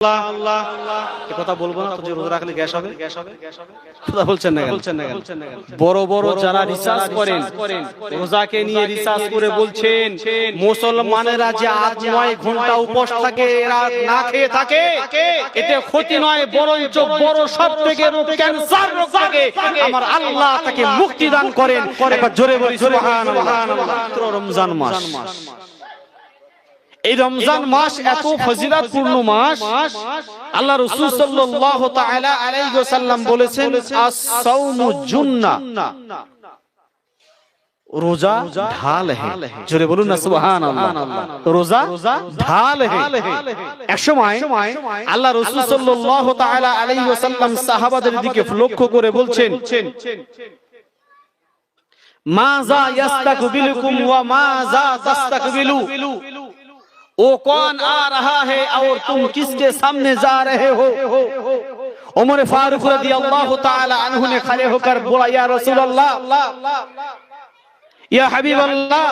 কথা বলবো না, রোজা রাখলে গ্যাস হবে। কথা বলছেন না, বড় বড় যারা রিসার্চ করেন রোজাকে নিয়ে রিসার্চ করে বলছেন মুসলমানেরা যে 8-9 ঘন্টা উপোস থাকে, এরা না খেয়ে থাকে, এতে ক্ষতি নয়, বরঞ্চ বড় সব থেকে রোগ ক্যান্সার রোগ থেকে আমার আল্লাহ তাকে মুক্তি দান করেন। একবার জোরে বলি সুবহানাল্লাহ। রমজান মাস, এই রমজান মাস এত ফজিলতপূর্ণ মাস, আল্লাহ রাসূল সাল্লাল্লাহু তাআলা আলাইহি ওয়াসাল্লাম বলেছেন আস-সাওমু জুন্নাহ, রোজা ঢাল है। জোরে বলুন না সুবহানাল্লাহ। রোজা ঢাল है। এক সময় আল্লাহ রাসূল সাল্লাল্লাহু তাআলা আলাইহি ওয়াসাল্লাম সাহাবাদের দিকে লক্ষ্য করে বলছেন মাযা ইস্তাকবিলুকুম ওয়া মাযা তাস্তাকবিলু, वो कौन आ रहा है और तुम किसके सामने जा रहे हो। उमर फारूक रज़ियल्लाहु ताला अन्हु ने खड़े होकर बोला या रसूल अल्लाह, या हबीब अल्लाह,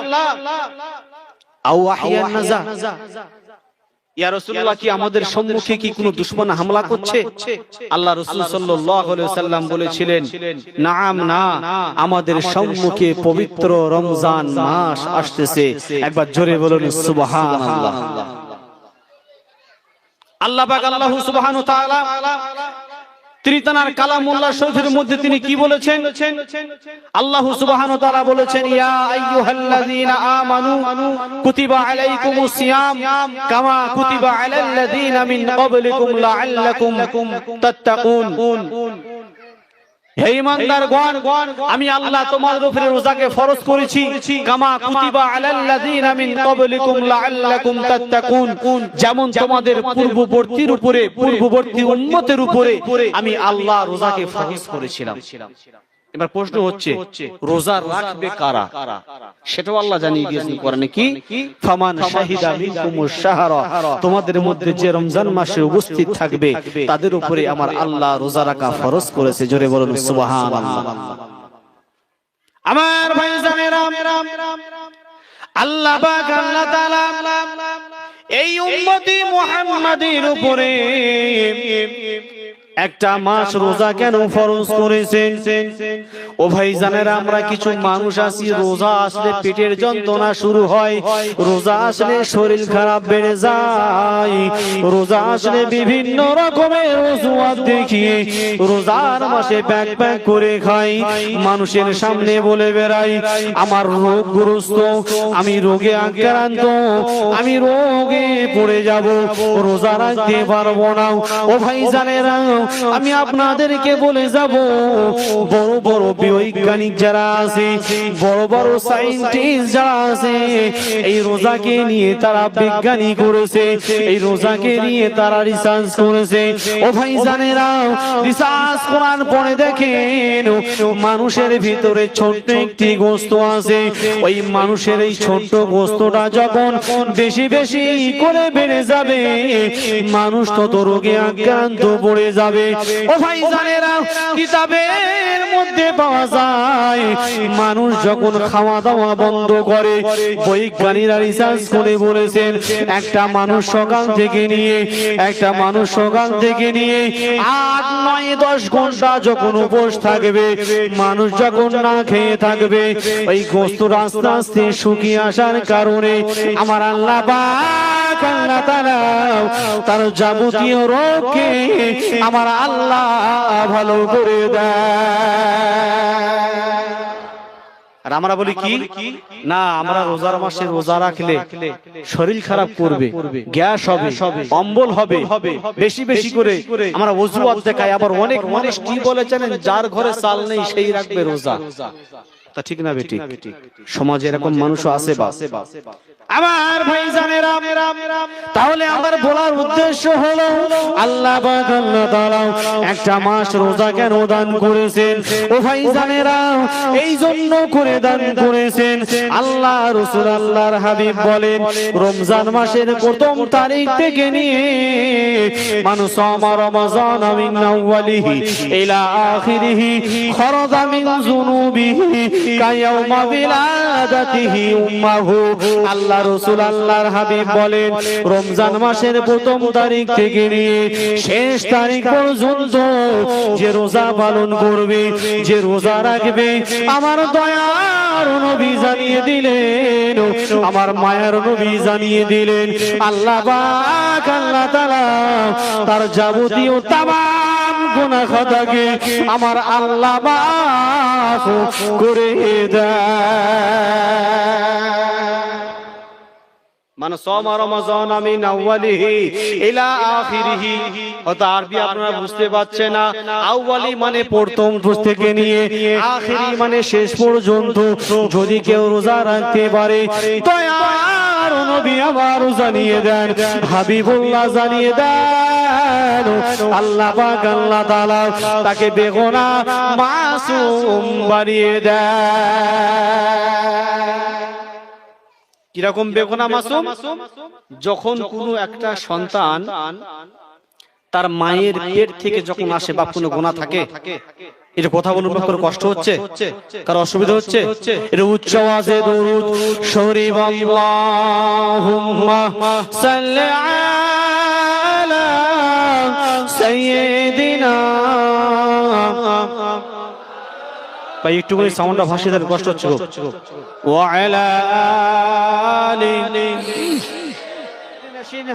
औ वहिया नज़ा, ইয়া রাসূলুল্লাহ কি আমাদের সম্মুখে কি কোনো দুশমন হামলা করছে? আল্লাহ রাসূল সাল্লাল্লাহু আলাইহি ওয়াসাল্লাম বলেছিলেন নাম, না, আমাদের সম্মুখে পবিত্র রমজান মাস আসতেছে। একবার জোরে বলুন সুবহানাল্লাহ। আল্লাহ পাক আল্লাহু সুবহানাহু ওয়া তাআলা ত্রিতানার কালামুল্লাহ শরীফের মধ্যে তিনি কি বলেছেন? আল্লাহ সুবহানাহু ওয়া তাআলা বলেছেন ইয়া আইয়ুহাল্লাযীনা আমানু কুতিবা আলাইকুমুস সিয়াম কামা কুতিবা আলাল্লাযীনা মিন ক্বাবলিকুম লাআল্লাকুম তাত্তাকুন। হে ঈমানদারগণ, আমি আল্লাহ তোমাদের উপরে রোজাকে ফরজ করেছি কামা কুতিবা আলাল্লাযীনা মিন ক্বাবলিকুম লাআল্লাকুম তাত্তাকুন, যেমন তোমাদের পূর্ববর্তী উম্মতের উপরে আমি আল্লাহ রোজাকে ফরজ করেছিলাম। এবার প্রশ্ন হচ্ছে রোজা রাখবে কারা? সেটাও আল্লাহ জানিয়ে দিয়েছেন কোরআনে কি ফামান শাহিদা মিনকুমুশ শাহরা, তোমাদের মধ্যে যে রমজান মাসে উপস্থিত থাকবে তাদের উপরে আমার আল্লাহ রোজা রাখা ফরজ করেছে। জোরে বলুন সুবহানাল্লাহ। আমার ভাইজানেরা, আল্লাহ পাক আল্লাহ তাআলা এই উম্মতি মুহাম্মাদের উপরে একটা মাস রোজা কেন ফরজ করেছেন? ও ভাইজানেরা, আমরা কিছু মানুষ আছি রোজা আসলে পেটের যন্ত্রণা শুরু হয়, রোজা আসলে শরীর খারাপ বেড়ে যায়, রোজা আসলে বিভিন্ন রকমের অজুহাত দেখিয়ে রোজার মাসে প্যাক প্যাক করে খাই, মানুষের সামনে বলে বেড়াই আমার রোগগ্রস্ত, আমি রোগে আক্রান্ত, আমি রোগে পড়ে যাব, রোজা রাখতে পারবো না। ও ভাইজানেরা, আমি আপনাদেরকে বলে যাব বড় বড় বৈজ্ঞানিক যারা আছে, বড় বড় সায়েন্টিস্ট যারা আছে, এই রোজাকে নিয়ে তারা বিজ্ঞানী করেছে, এই রোজাকে নিয়ে তারা রিসার্চ করেছে। ও ভাইজানেরা, রিসার্চ করার পরে দেখেন মানুষের ভিতরে ছোট্ট একটি গোস্ত আছে, ওই মানুষের এই ছোট্ট গোস্তটা যখন বেশি বেশি করে বেড়ে যাবে মানুষ তত রোগে আক্রান্ত পড়ে যাবে। ও ভাইজানেরা, কিতাবের মধ্যে পাওয়া যায় মানুষ যখন খাওয়া দাওয়া বন্ধ করে, বৈজ্ঞানিকরা রিসার্চ করে বলেছেন একটা মানুষ সকাল থেকে নিয়ে 8-9-10 ঘন্টা যখন উপোস থাকবে, মানুষ যখন না খেয়ে থাকবে, ওই গোস্ত আস্তে আস্তে শুকিয়ে আসার কারণে আমার আল্লাহ পাক আল্লাহ তাআলা তার যাবতীয় রোগকে আমার আল্লাহ ভালো করে দেয়। আর আমরা বলি কি না, আমরা রোজার মাসে রোজা রাখলে শরীর খারাপ করবে, গ্যাস হবে, অম্বল হবে, বেশি বেশি করে আমরা অজুহাত দেখাই। আবার অনেক মানুষ কি বলে জানেন, যার ঘরে চাল নেই সেই রাখবে রোজা। তা ঠিক না বেঠিক? সমাজে এরকম মানুষও আছে বা আমার ভাইজানেরা, তাহলে আমার বলার উদ্দেশ্য হলো আল্লাহ পাক আল্লাহ তাআলা একটা মাস রোজা কেন দান করেছেন? ও ভাইজানেরা, এই জন্য করে দান করেছেন আল্লাহ রাসূল আল্লাহর হাবিব বলেন রমজান মাসের প্রথম তারিখ থেকে নিয়ে মানুষ রমজান মিন আউয়ালিহি ইলা আখিরিহি খরাজা মিন যুনুবিহি কায়াউমা বিলাদাতিহি উম্মাহু। আল্লাহ আল্লাহ রাসূল আল্লাহর হাবিব বলেন রমজান মাসের প্রথম তারিখ থেকে নিয়ে শেষ তারিখ পর্যন্ত যে রোজা পালন করবে, যে রোজা রাখবে, আমার দয়ার নবী জানিয়ে দিলেন, আমার মায়ের নবী জানিয়ে দিলেন, আল্লাহ পাক আল্লাহ তাআলা তার যাবতীয় তামাম গুনাহ খাতাকে আমার আল্লাহ মাফ করে দেয়। মানে সামা রমাজান মিন আউয়ালিহি ইলা আখিরিহি। অর্থাৎ আরবি আপনারা বুঝতে পারছেন না, আউয়ালি মানে প্রথম থেকে নিয়ে আখিরি মানে শেষ পর্যন্ত যদি কেউ রোজা রাখতে পারে, দয়ার নবী আমার জানিয়ে দেন, হাবিবুল্লাহ জানিয়ে দেন, আল্লাহ পাক আল্লাহ তাআলা তাকে বেগুনাহ মাসুম বানিয়ে দেয়। কিরকম বেগুনাহ মাসুম? যখন কোনো একটা সন্তান তার মায়ের পেট থেকে যখন আসে বা কোনো গুনাহ থাকে, এটা কথা বলুন করে কষ্ট হচ্ছে, কারো অসুবিধা হচ্ছে, এটা উচ্চ আওয়াজে দরুদ শরীফ আল্লাহুম্মা সাল্লি আলা সাইয়্যিদিনা, ভাই একটু করে সাউন্ডটা ভাসিয়ে দেন, কষ্ট হচ্ছে। ওয়া আলা আলি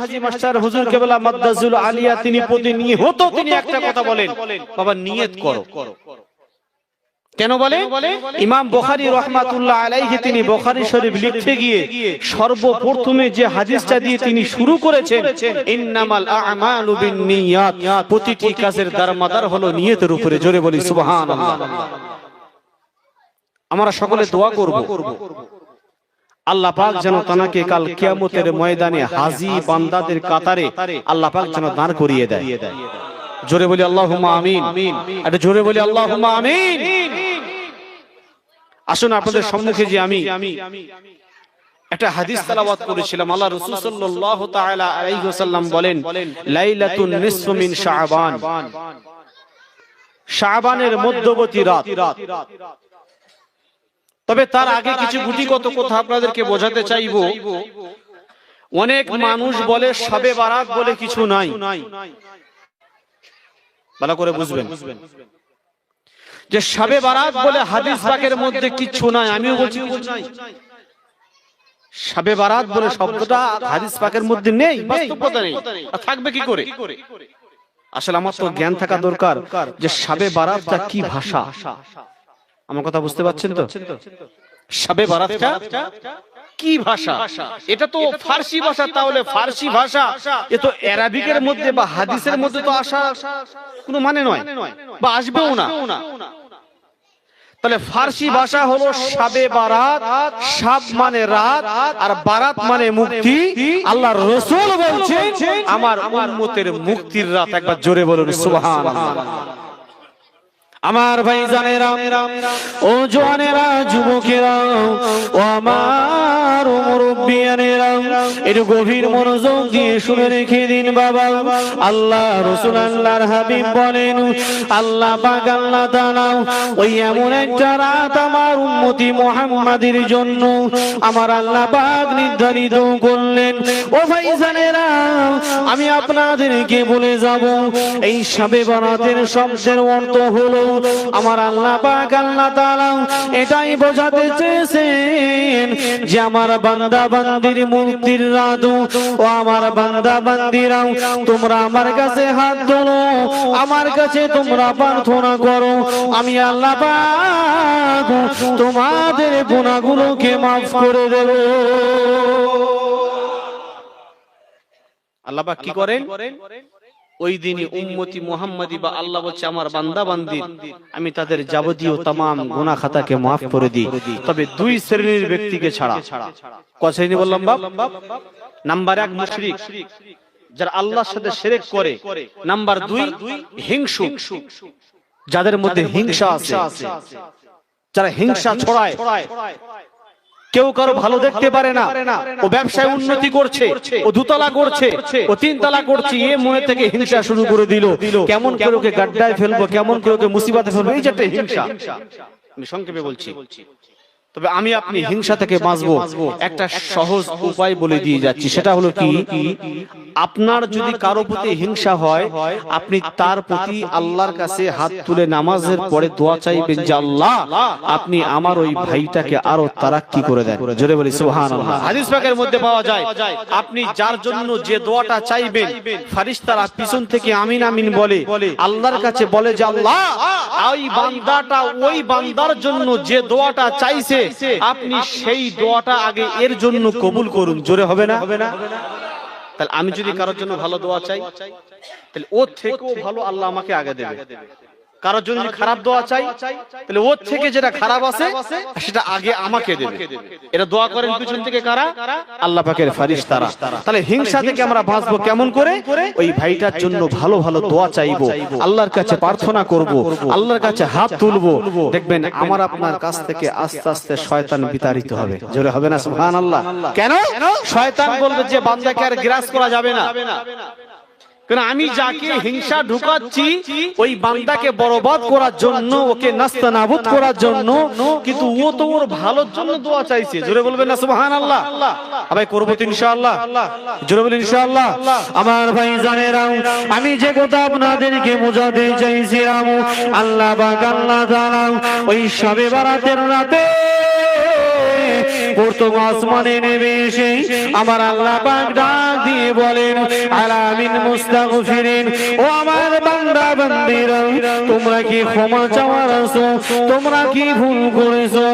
হাজী মাস্টার হুজুর কেবলা মাদ্দাজুল আলিয়া তিনি প্রতিনিয়ত তিনি একটা কথা বলেন, বাবা নিয়ত করো। কেন বলে? ইমাম বুখারী রাহমাতুল্লাহ আলাইহি তিনি বুখারী শরীফ লিখতে গিয়ে সর্বপ্রথমে যে হাদিসটা দিয়ে তিনি শুরু করেছেন, ইন্নামাল আ'মালু বিন্নিয়াত, প্রতিটি কাজের দারমাদার হলো নিয়তের উপরে। জোরে বলি সুবহানাল্লাহ। আমরা সকলে দোয়া করব আল্লাহ পাক যেন তাকে কাল কিয়ামতের ময়দানে হাজী বান্দাদের কাতারে আল্লাহ পাক যেন দাঁড় করিয়ে দেয়। জোরে বলি আল্লাহুম্মা আমিন। এটা জোরে বলি আল্লাহুম্মা আমিন। আসুন আপনাদের সম্মুখে যে আমি একটা হাদিস তেলাওয়াত করেছিলাম, আল্লাহ রাসূল সাল্লাল্লাহু তাআলা আলাইহি ওয়াসাল্লাম বলেন, লাইলাতুন নিসফু মিন শাবান, শাবানের মধ্যবর্তী রাত। তবে তার আগে কিছু গুটিগত কথা আপনাদেরকে বোঝাতে চাইবো। অনেক মানুষ বলে শবে বারাত বলে কিছু নাই, ভালো করে বুঝবেন যে শবে বারাত বলে হাদিস পাকের মধ্যে কিছু নাই। আমিও বলছি কিছু নাই, শবে বারাত বলে শব্দটা হাদিস পাকের মধ্যে নেই, বাস্তবতা নেই, থাকবে কি করে? আসলে আমার তো জ্ঞান থাকা দরকার যে শবে বারাতটা কি ভাষা। আমার কথা বুঝতে পারছেন তো? শবে বারাতটা কি ভাষা? এটা তো ফার্সি ভাষা। তাহলে ফার্সি ভাষা এ তো আরবিকের মধ্যে বা হাদিসের মধ্যে তো আসা কোনো মানে নয় বা আসবেও না। তাহলে ফার্সি ভাষা হলো শবে বারাত। শাব মানে রাত আর বারাত মানে মুক্তি। আল্লাহর রাসূল বলছেন আমার উম্মতের মুক্তির রাত। একবার জোরে বলুন সুবহানাল্লাহ। আমার ভাইজানেরা, ও জওয়ানেরা, যুবকেরা, ও আমার মুরব্বিয়ানেরা, একটু গভীর মনোযোগ দিয়ে শুনে রেখে দিন বাবা। আল্লাহ রাসূল আল্লাহর হাবিব বলেন, আল্লাহ পাক আল্লাহ তাআলা ওই এমন একটা রাত আমার উম্মতি মুহাম্মাদের জন্য আমার আল্লাহ পাক নির্ধারিত করলেন। ও ভাইজানেরা, আমি আপনাদেরকে বলে যাব, এই শবে বারাতের শব্দের অর্থ হলো আমার আল্লাহ পাক আল্লাহ তাআলা এটাই বোঝাতে চেয়েছেন যে আমার বান্দা বান্দির মুক্তির রাত। ও আমার বান্দা বান্দিরা, তোমরা আমার কাছে হাত তোলো, আমার কাছে তোমরা প্রার্থনা করো, আমি আল্লাহ পাক তোমাদের গুনাহগুলোকে মাফ করে দেব। আল্লাহ পাক কি করেন? ওই দিনই উম্মতি মুহাম্মাদি বা আল্লাহ বলছে আমার বান্দা বান্দি আমি তাদের যাবতীয় तमाम গুনাহ খাতাকে maaf করে দিই, তবে দুই শ্রেণীর ব্যক্তিকে ছাড়া। কয় শ্রেণী বললাম বাপ? নাম্বার 1 মুশরিক, যারা আল্লাহর সাথে শিরক করে। নাম্বার 2 হিংসুক, যাদের মধ্যে হিংসা আছে, যারা হিংসা ছড়ায়। কেউ কারো ভালো দেখতে পারে না, ও ব্যবসায় উন্নতি করছে, ও দুতলা করছে, ও তিনতলা করছে, এ মনে থেকে হিংসা শুরু করে দিল, কেমন করে ওকে গাড্ডায় ফেলবো, কেমন করে ওকে মুসিবতে ফেলবো, এই যে একটা হিংসা। আমি সংক্ষেপে বলছি, তবে আমি আপনি হিংসা থেকে বাঁচবো একটা সহজ উপায় বলে দিয়ে যাচ্ছি, সেটা হলো কি, আপনার যদি কারো প্রতি হিংসা হয়, আপনি তার প্রতি আল্লাহর কাছে হাত তুলে নামাজের পরে দোয়া চাইবেন যে আল্লাহ আপনি আমার ওই ভাইটাকে আরো তারাক্কি করে দেন। জোরে বলি সুবহানাল্লাহ। হাদিস পাকের মধ্যে পাওয়া যায়, আপনি যার জন্য যে দোয়াটা চাইবেন, ফেরেশতারা পিছন থেকে আমিন আমিন বলে, আল্লাহর কাছে বলে যে আল্লাহ ওই বান্দাটা ওই বান্দার জন্য যে দোয়াটা চাইছে আপনি সেই দোয়াটা আগে এর জন্য কবুল করুন। জোরে হবে না? তাহলে আমি যদি কারোর জন্য ভালো দোয়া চাই, তাহলে ওর থেকেও ভালো আল্লাহ আমাকে আগে দেবে। কারোর জন্য খারাপ দোয়া চাই, তাহলে ওর থেকে যেটা খারাপ আছে সেটা আগে আমাকে দেবে। এটা দোয়া করেন পিছন থেকে কারা? আল্লাহ পাকের ফেরেশতারা। তাহলে হিংসা থেকে আমরা বাঁচবো কেমন করে? ওই ভাইটার জন্য ভালো ভালো দোয়া চাইবো, আল্লাহর কাছে প্রার্থনা করব, আল্লাহর কাছে হাত তুলবো, দেখবেন আমার আপনার কাছ থেকে আস্তে আস্তে শয়তান বিতাড়িত হবে। জোরে হবে না সুবহানাল্লাহ? কেন? শয়তান বলবে যে বান্দাকে আর গ্রাস করা যাবে না, কারণ আমি যাকে হিংসা ঢুকাচ্ছি ওই বান্দাকে বরবাদ করার জন্য, ওকে নাস্তানাবুদ করার জন্য, কিন্তু ও তো ওর ভালোর জন্য দোয়া চাইছে। জোরে বলবেন না সুবহানাল্লাহ? আবার করব তো ইনশাআল্লাহ। জোরে বলেন ইনশাআল্লাহ। আমার ভাই জানেরা, আমি যে কথা আপনাদেরকে বোঝাতে চাইছিলাম, আল্লাহ পাক আল্লাহ তাআলা ওই শবে বরাতের রাতে প্রথম আসমানে নেমে এসে আমার আল্লাহ পাক ডাক দিয়ে বলেন, আলামিন মুস্তাগফিরিন, ও আমার বান্দা বান্দীরা, তোমরা কি ক্ষমা চাওয়ার আছো? তোমরা কি ভুল করেছো?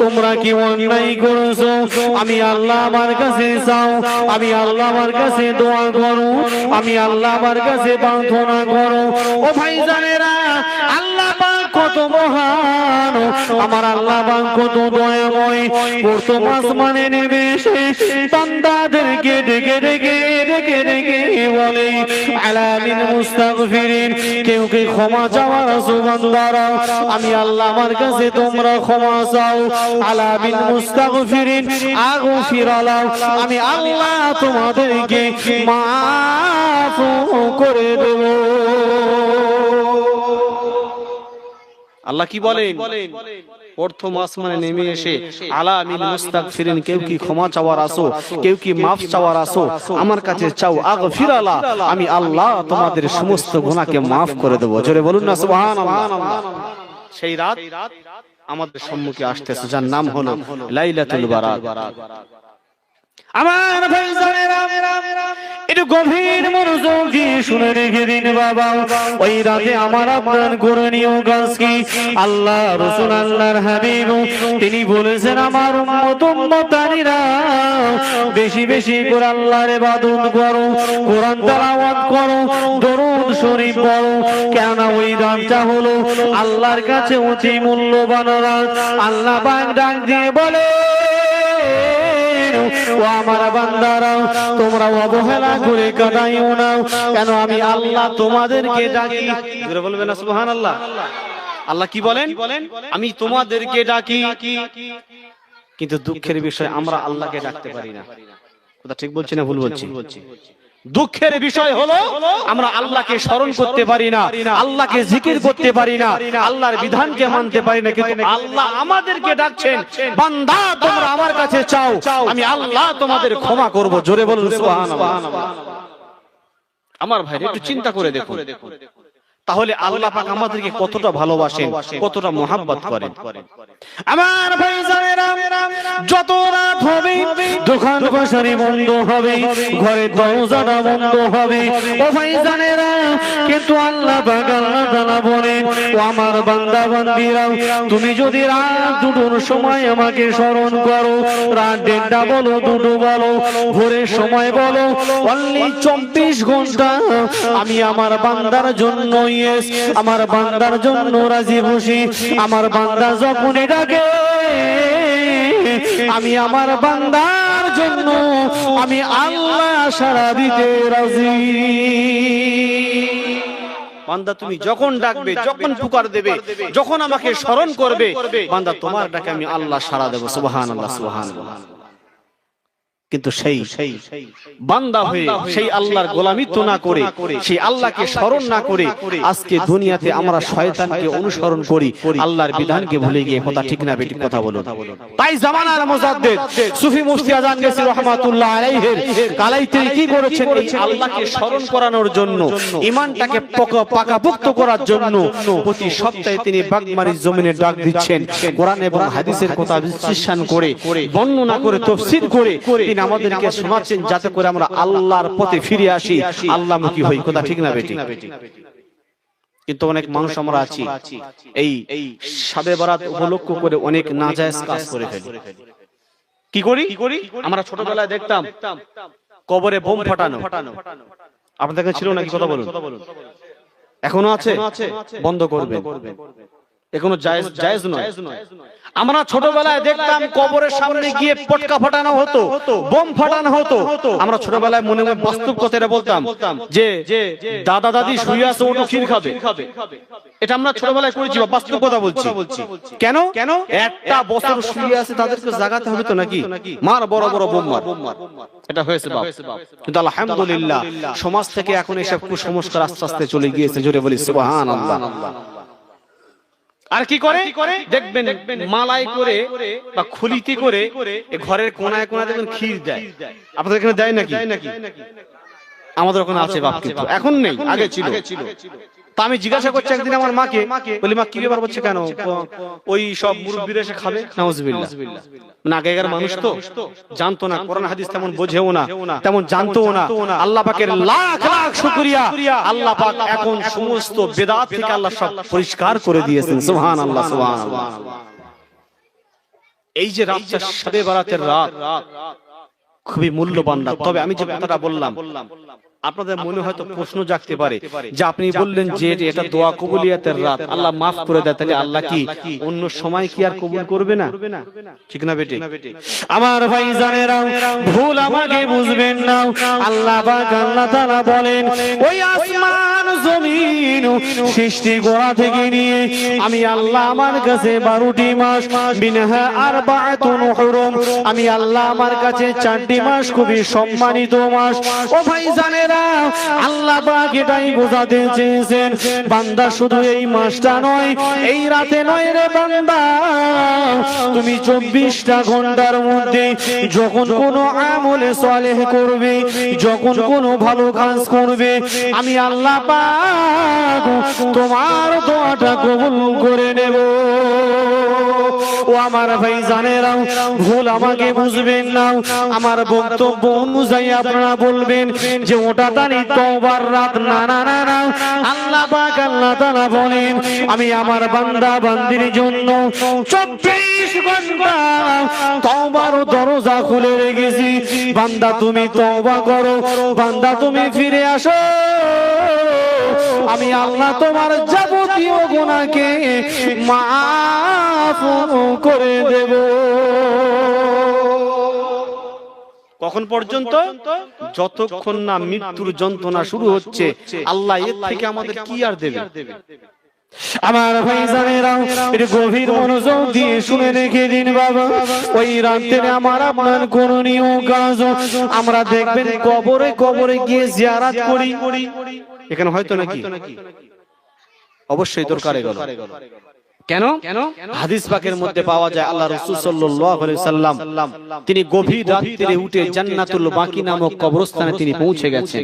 তোমরা কি অন্যায় করেছো? আমি আল্লাহ আমার কাছে চাও, আমি আল্লাহ আমার কাছে দোয়া করো, আমি আল্লাহ আমার কাছে প্রার্থনা করো। ও ভাইজানেরা, আল্লাহ পাক কত মহান, আমার আল্লাহ পাক কত দয়াময়। প্রথম আসমানে নেমে এসে বান্দাদেরকে ডেকে ডেকে ডেকে ডেকে বলে, আলামিন মুস্তাগফিরিন, কেউ কি ক্ষমা চাওয়ার আছো বান্দারা? আমি আল্লাহ আমার কাছে তোমরা ক্ষমা চাও। আলামিন মুস্তাগফিরিন, আগফির লাহ, আমি আল্লাহ তোমাদেরকে মাফ করে দেব। আল্লাহ কি বলেন? প্রথম আসমানে নেমে এসে আলামিন মুস্তাগফিরিন, কেউ কি ক্ষমা চাওয়ার আসো, কেউ কি মাফ চাওয়ার আসো, আমার কাছে চাও, আগফির লাহ, আমি আল্লাহ তোমাদের সমস্ত গুনাহকে মাফ করে দেব। জোরে বলুন না সুবহানাল্লাহ। সেই রাত আমাদের সম্মুখে আসতেছে, যার নাম হলো লাইলাতুল বারাত। আমার ভাইজানেরা, একটু গভীর মনোযোগ দিয়ে শুনে রেখে দিন বাবা। ওই রাতে আমার আপনার করণীয় কাজ কি? আল্লাহ রাসূল আল্লাহর হাবিব তিনি বলেছেন, আমার উম্মত উম্মতানিরা বেশি বেশি করে আল্লাহর ইবাদত করো, কোরআন তেলাওয়াত করো, দরুদ শরীফ পড়ো, কেননা ওই রাতটা হলো আল্লাহর কাছে অতি মূল্যবান রাত। আল্লাহ পাক ডাক দিয়ে বলে, ও আমার বান্দারা, তোমরা অবহেলা করে কাটাইও না, কেন আমি আল্লাহ তোমাদেরকে ডাকি। জোরে বলবেন না সুবহানাল্লাহ। আল্লাহ কি বলেন? আমি তোমাদেরকে ডাকি। কিন্তু দুঃখের বিষয় আমরা আল্লাহকে ডাকতে পারি না। কথা ঠিক বলছি না ভুল বলছি? দুঃখের বিষয় হলো আমরা আল্লাহকে স্মরণ করতে পারি না, আল্লাহকে জিকির করতে পারি না, আল্লাহর বিধানকে মানতে পারি না, কিন্তু আল্লাহ আমাদেরকে ডাকছেন, বান্দা তোমরা আমার কাছে চাও, আমি আল্লাহ তোমাদের ক্ষমা করব। জোরে বলুন সুবহানাল্লাহ। আমার ভাই একটু চিন্তা করে দেখুন, তাহলে আল্লাহ পাক আমাদেরকে কতটা ভালোবাসেন, কতটা মহব্বত করেন। আমার ভাইজানেরা, যত রাত হবে দোকান বসারি বন্ধ হবে, ঘরের দরজাটা বন্ধ হবে, ও ভাইজানেরা, কিন্তু আল্লাহ পাক আল্লাহ তাআলা বলেন, ও আমার বান্দা বান্দীরা, তুমি যদি রাত দুটোর সময় আমাকে স্মরণ করো, রাত 1:30 বলো, 2 বলো, ভোরের সময় বলো, অনলি 24 ঘন্টা আমি আমার বান্দার জন্য, আমার বান্দার জন্য রাজি খুশি। আমার বান্দা যখনই ডাকে আমি আমার বান্দার জন্য আমি আল্লাহ সাড়া দিতে রাজি। বান্দা তুমি যখন ডাকবে, যখন পুকার দেবে, যখন আমাকে স্মরণ করবে, বান্দা তোমার ডাকে আমি আল্লাহ সাড়া দেব। সুবহানাল্লাহ, সুবহানাল্লাহ। কিন্তু সেই বান্দা হয়ে সেই আল্লাহর গোলামিত্ব না করে, সেই আল্লাহকে স্মরণ না করে আজকে দুনিয়াতে আমরা শয়তানকে অনুসরণ করি, আল্লাহর বিধানকে ভুলে গিয়ে। কথা ঠিক না বেঠিক? কথা বলুন। তাই জামানার মুজাদ্দিদ সুফি মুফতি আজান গেছি রহমাতুল্লাহ আলাইহির কালাইতে কি করেছেন? এই আল্লাহকে স্মরণ করানোর জন্য, ঈমানটাকে পাকাপোক্ত করার জন্য প্রতি সপ্তাহে তিনি বাগমারির জমিনে ডাক দিচ্ছেন। কোরআন এবং হাদিসের কথা বিশ্লেষণ করে, বর্ণনা করে, তাফসীর করে আমাদেরকে শোনাচ্ছেন, যাতে করে আমরা আল্লাহর পথে ফিরে আসি, আল্লাহমুখী হই। কথা ঠিক না বেঠিক? কিন্তু অনেক মানুষ আমরা আছি এই শবে বরাত উপলক্ষ করে অনেক নাজায়েজ কাজ করে ফেলি। কি করি? আমরা ছোটবেলায় দেখতাম কবরে বোম ফাটানো। আপনাদের কাছে ছিল নাকি? কথা বলুন। এখনো আছে? বন্ধ করবেন, এখনো জায়েজ নয়। আমরা ছোটবেলায় দেখতাম কবরের সামনে গিয়ে পটকা ফাটানো হতো, বোম ফাটানো হতো। আমরা ছোটবেলায় মনে মনে বাস্তব কথাটা বলতাম যে দাদা দাদি শুয়ে আছে, ওটা ক্ষীর খাবে। এটা আমরা ছোটবেলায় করেছি, বাস্তব কথা বলছি। কেন? একটা বছর শুয়ে আছে, তাদেরকে জাগাতে হবে তো নাকি? মার বড় বড় বোম মার। এটা হয়েছে বাপ। কিন্তু আলহামদুলিল্লাহ সমাজ থেকে এখন এসব কুসংস্কার আস্তে আস্তে চলে গিয়েছে। জোরে বলি সুবহানাল্লাহ। আর কি করে দেখবেন, মালাই করে বা খুলিতে করে ঘরের কোনায় কোনায় দেখবেন ক্ষীর দেয়। আপনাদের এখানে দেয় নাকি? আমাদের ওখানে আছে বাপ, কিন্তু এখন নেই, আগে ছিল। তা আমি জিজ্ঞাসা করছি একদিন আমার মাকে, বলি মা কি ব্যাপার হচ্ছে, কেন ওই সব মুরব্বিরা এসে খাবে? নাউজুবিল্লাহ। মানে আগেকার মানুষ তো জানতো না, কোরআন হাদিস তেমন বোঝেও না, তেমন জানতো না। আল্লাহ পাকের লাখ লাখ শুকরিয়া, আল্লাহ পাক এখন সমস্ত বেদাত থেকে আল্লাহ সব পরিষ্কার করে দিয়েছেন। সুবহানাল্লাহ, সুবহানাল্লাহ। এই যে রাতটা শবে বরাতের রাত খুবই মূল্যবান রাত। তবে আমি যে কথাটা বললাম, আপনাদের মনে হয়তো প্রশ্ন জাগতে পারে যে আপনি বললেন যে এটা দোয়া কবুলিয়াতের রাত, আল্লাহ মাফ করে দেয়, তাহলে আল্লাহ কি অন্য সময় কি আর কবুল করবে না? ঠিক না বেটি? আমার ভাই জানেরা, ভুল আমাকে বুঝবেন না। আল্লাহ পাক আল্লাহ তাআলা বলেন, ওই আসমান জমিন সৃষ্টি করা থেকে নিয়ে আমি আল্লাহ আমার কাছে 12টি মাস, মিনহা আরবাআতুন হুরুম, আমি আল্লাহ আমার কাছে 4টি মাস খুবই সম্মানিত মাস। ও ভাই জানেরা, আল্লাহ পাক এটাই বোঝাতে চেয়েছেন, বান্দা শুধু এই মাসটা নয়, এই রাতে নয় রে বান্দা, তুমি 24টা ঘন্টার মধ্যে যখন কোনো আমলে সালেহ করবে, যখন কোনো ভালো কাজ করবে, আমি আল্লাহ পাক তোমার দোয়াটা কবুল করে নেব। ও আমার ভাই জানেরা, ভুল আমাকে বুঝবেন না। আমার বক্তব্য অনুযায়ী আপনারা বলবেন যে ওটা তানি তওবার রাত। না না না না, আল্লাহ পাক আল্লাহ তাআলা বলেন, আমি আমার বান্দা বান্দির জন্য 24 ঘন্টা তওবার দরজা খুলে রেখেছি। বান্দা তুমি তওবা করো, বান্দা তুমি ফিরে আসো, আমি আল্লাহ তোমার যাবতীয় গুনাহকে মাফ করে দেব। কখন পর্যন্ত? যতক্ষণ না মৃত্যুর যন্ত্রণা শুরু হচ্ছে। আল্লাহ এর থেকে আমাদের কি আর দেবে? আমার ভাই জানেরা, এর গভীর মনোযোগ দিয়ে শুনে রেখে দিন বাবা। ওই রাতে আমার আপনার করণীয় কাজ, আমরা দেখবেন কবরে কবরে গিয়ে জিয়ারত করি। এখানে হয়তো নাকি? অবশ্যই দরকার। কেন? হাদিস পাকের মধ্যে পাওয়া যায় আল্লাহ রাসূল সাল্লাল্লাহু আলাইহি সাল্লাম তিনি গভীর রাতে উঠে জান্নাতুল বাকি নামক কবরস্থানে তিনি পৌঁছে গেছেন।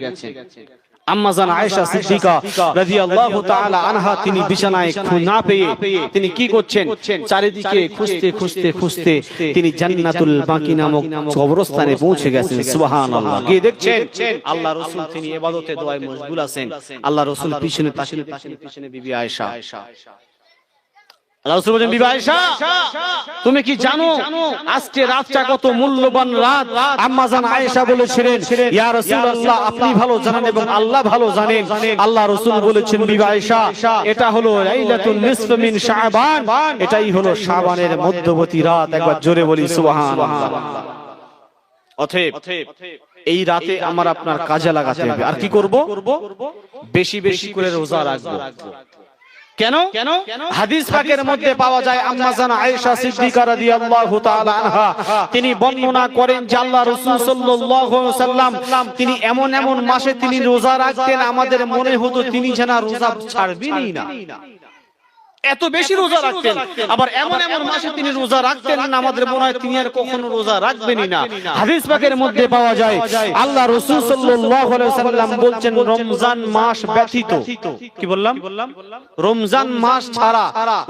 আম্মা জান আয়েশা সিদ্দিকা রাদিয়াল্লাহু তাআলা আনহা তিনি বিছানায় না পেয়ে তিনি কি করছেন? চারিদিকে খুঁজতে খুঁজতে খুঁজতে তিনি জান্নাতুল বাকি নামক কবরস্থানে পৌঁছে গেছেন। সুবহানাল্লাহ। গিয়ে দেখছেন আল্লাহ রাসূল তিনি ইবাদতে দোয়ায় মশগুল আছেন। আল্লাহ রাসূল পিছনে পিছনে বিবি আয়েশা, আল্লাহ রাসূল বলেন, বিবি আয়েশা তুমি কি জানো আজকে রাতটা কত মূল্যবান রাত? আম্মা জান আয়েশা বলেছিলেন, ইয়া রাসূলুল্লাহ আপনি ভালো জানেন এবং আল্লাহ ভালো জানেন। আল্লাহ রাসূল বলেছেন, বিবি আয়েশা এটা হলো লাইলাতুন নিসফ মিন শাবান, এটাই হলো শাবানের মধ্যবর্তী রাত। একবার জোরে বলি সুবহানাল্লাহ। অতএব এই রাতে আমার আপনার কাজে লাগাতে হবে। আর কি করব? বেশি বেশি করে রোজা রাখবো। কেন? হাদিস পাকের মধ্যে পাওয়া যায় আম্মা জানা আয়েশা সিদ্দিকা রাদিয়াল্লাহু তাআলা আনহা তিনি বর্ণনা করেন যে আল্লাহ রাসূল সাল্লাল্লাহু আলাইহি ওয়াসাল্লাম তিনি এমন এমন মাসে তিনি রোজা রাখতেন আমাদের মনে হতো তিনি যেন রোজা ছাড়বেনই না, এত বেশি রোজা রাখতেন। আবার এমন এমন মাসে তিনি রোজা রাখতেন না আমাদের মনে হয় তিনি আর কখনো রোজা রাখবেনই না। হাদিস পাকের মধ্যে পাওয়া যায় আল্লাহ রাসূল সাল্লাল্লাহু আলাইহি ওয়াসাল্লাম বলছেন রমজান মাস ব্যতীত, কি বললাম, রমজান মাস ছাড়া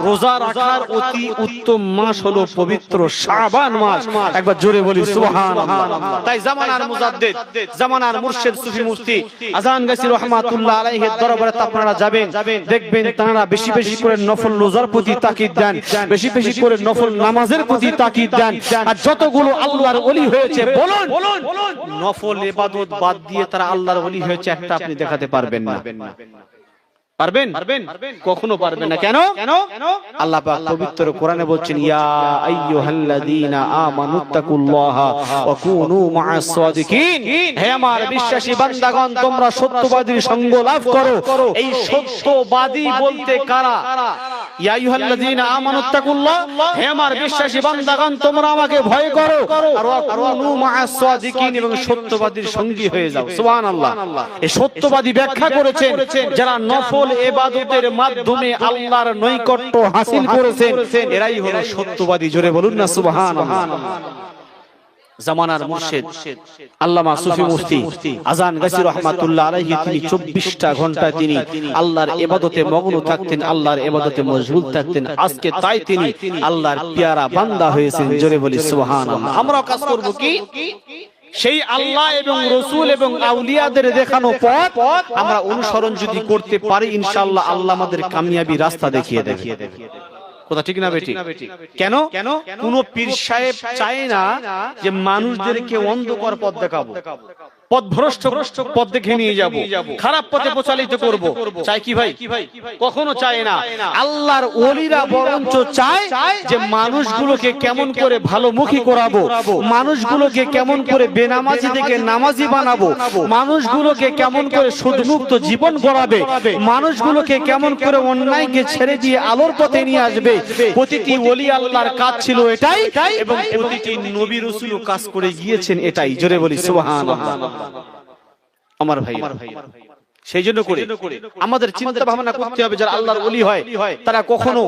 রোজা রাখার অতি উত্তম মাস হলো পবিত্র শাবান মাস। একবার জোরে বলি সুবহানাল্লাহ। তাই জামানার মুজাদ্দিদ, জামানার মুর্শিদ সুফি মুফতি আজান গাছি রাহমাতুল্লাহ আলাইহির দরবারে আপনারা যাবেন, দেখবেন তারা বেশি বেশি করে নফল রোজার প্রতি তাকিদ দেন, বেশি বেশি করে নফল নামাজের প্রতি তাকিদ দেন। আর যতগুলো আল্লাহর ওলি হয়েছে বলুন নফল ইবাদত বাদ দিয়ে তারা আল্লাহর ওলি হয়েছে একটা আপনি দেখাতে পারবেন না? পারবেন? কখনো পারবেন না। কেন? আল্লাহ পাক পবিত্র কোরআনে বলছেন ইয়া আইয়ুহাল্লাযীনা আমানুত্তাকুল্লাহা ওয়া কুনু মা'আস সাদিকিন, হে আমার বিশ্বাসী বান্দাগণ তোমরা সত্যবাদীর সঙ্গ লাভ করো। এই সত্যবাদী বলতে কারা? ইয়া আইয়ুহাল্লাযীনা আমানুত্তাকুল্লাহ, হে আমার বিশ্বাসী বান্দাগণ তোমরা আমাকে ভয় করো আর ওয়া কুনু মা'আস সাদিকিন, এবং সত্যবাদীর সঙ্গী হয়ে যাও। সুবহানাল্লাহ। এই সত্যবাদী ব্যাখ্যা করেছেন যারা নফল ইবাদতের মাধ্যমে আল্লাহর নৈকট্য হাসিল করেছেন এরাই হলো সত্যবাদী। জোরে বলুন না সুবহানাল্লাহ। জামানার মুর্শিদ আল্লামা সুফি মুফতি আজান গাছি রাহমাতুল্লাহ আলাইহি তিনি 24টা ঘন্টা তিনি আল্লাহর ইবাদতে মগ্ন থাকতেন, আল্লাহর ইবাদতে মশগুল থাকতেন। আজকে তাই তিনি আল্লাহর পেয়ারা বান্দা হয়েছেন। জোরে বলি সুবহানাল্লাহ। আমরাও কাজ করব কি সেই আল্লাহ এবং রাসূল এবং আউলিয়াদের দেখানো পথ আমরা অনুসরণ যদি করতে পারি ইনশাআল্লাহ আল্লাহ আমাদের কামিয়াবি রাস্তা দেখিয়ে দেবে। কথা ঠিক না বেটি? কেন? কোন পীর সাহেব চায় না যে মানুষদেরকে অন্ধকার পথ দেখাবো, পথভ্রষ্ট পথ দেখে নিয়ে যাব, খারাপ পথে প্রচালিত করব। চাই কি ভাই? কখনো চায় না। আল্লাহর ওলিরা বরঞ্চ চায় যে মানুষগুলোকে কেমন করে ভালোমুখী করাবো, মানুষগুলোকে কেমন করে বেনামাজি থেকে নামাজি বানাবো, মানুষগুলোকে কেমন করে সুদমুক্ত জীবন গড়াবে, মানুষগুলোকে কেমন করে অন্যায়কে ছেড়ে দিয়ে আলোর পথে নিয়ে আসবে। প্রতিটি ওলি আল্লাহর কাজ ছিল এটাই, এবং প্রতিটি নবী রাসূলও কাজ করে গিয়েছেন এটাই। জোরে বলি সুবহানাল্লাহ। আমার ভাই, সেই জন্য করে আমাদের চিন্তা ভাবনা করতে হবে যারা আল্লাহর ওলি হয় তারা কখনো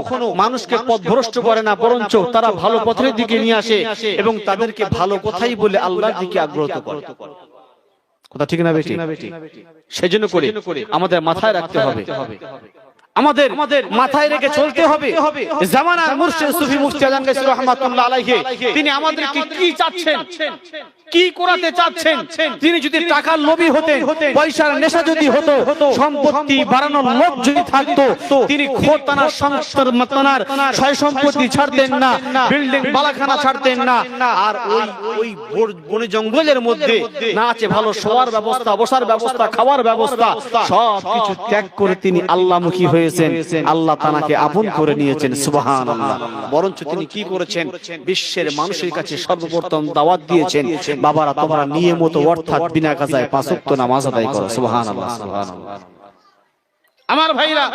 মানুষকে পথভ্রষ্ট করে না, বরঞ্চ তারা ভালো পথের দিকে নিয়ে আসে এবং তাদেরকে ভালো কথাই বলে আল্লাহর দিকে আগ্রহ করে। কথা ঠিক না বেটি? সেই জন্য করে আমাদের মাথায় রাখতে হবে, আমাদের মাথায় রেখে চলতে হবে। জামানার মুর্শিদ সুফি মুফতি আজান গাছি রাহমাতুল্লাহ আলাইহি তিনি আমাদেরকে কি চাচ্ছেন, কি করাতে চাচ্ছেন? তিনি যদি টাকার লোভী হতেন, পয়সার নেশা যদি হতো, সম্পত্তি বাড়ানোর লোভ যদি থাকতো, তিনি খোতানার সংস্থার মতনার ছয় সম্পত্তি ছাড়তেন না, বিল্ডিং বালাখানা ছাড়তেন না, আর ওই বনে জঙ্গলের মধ্যে না আছে ভালো শোয়ার ব্যবস্থা, বসার ব্যবস্থা, খাওয়ার ব্যবস্থা, সব কিছু ত্যাগ করে তিনি আল্লাহমুখী হয়েছেন। আল্লাহ তাকে আপন করে নিয়েছেন। সুবহানাল্লাহ। বরঞ্চ তিনি কি করেছেন? বিশ্বের মানুষের কাছে সর্বপ্রথম দাওয়াত দিয়েছেন, বাবারা তোমরা নিয়মিত অর্থাৎ বিনা কাজায় 5 ওয়াক্ত নামাজ আদায় করো। সুবহানাল্লাহ, সুবহানাল্লাহ। আমার ভাইরা,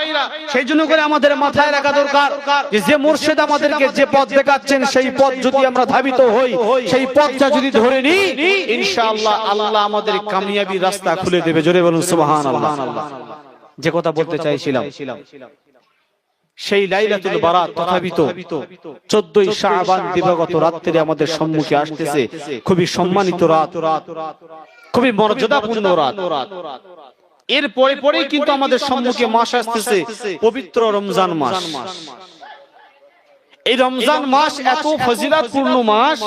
সেই জন্য করে আমাদের মাথায় রাখা দরকার যে মুর্শিদ আমাদেরকে যে পথ দেখাচ্ছেন সেই পথ যদি আমরা ধাবিত হই, সেই পথটা যদি ধরে নিই ইনশাআল্লাহ আল্লাহ আমাদের কামিয়াবি রাস্তা খুলে দেবে। জোরে বলুন সুবহানাল্লাহ। যে কথা বলতে চাইছিলাম, সেই লাইলাতুল বারাত তথাপিত 14ই শাবান দিবাগত রাত্রি আমাদের সম্মুখে আসতেছে। খুবই সম্মানিত রাত, খুবই মর্যাদাপূর্ণ রাত। এর পরে পরেই কিন্তু আমাদের সম্মুখে মাস আসতেছে পবিত্র রমজান মাস। এই রমজান মাস এত ফজিলতপূর্ণ মাস,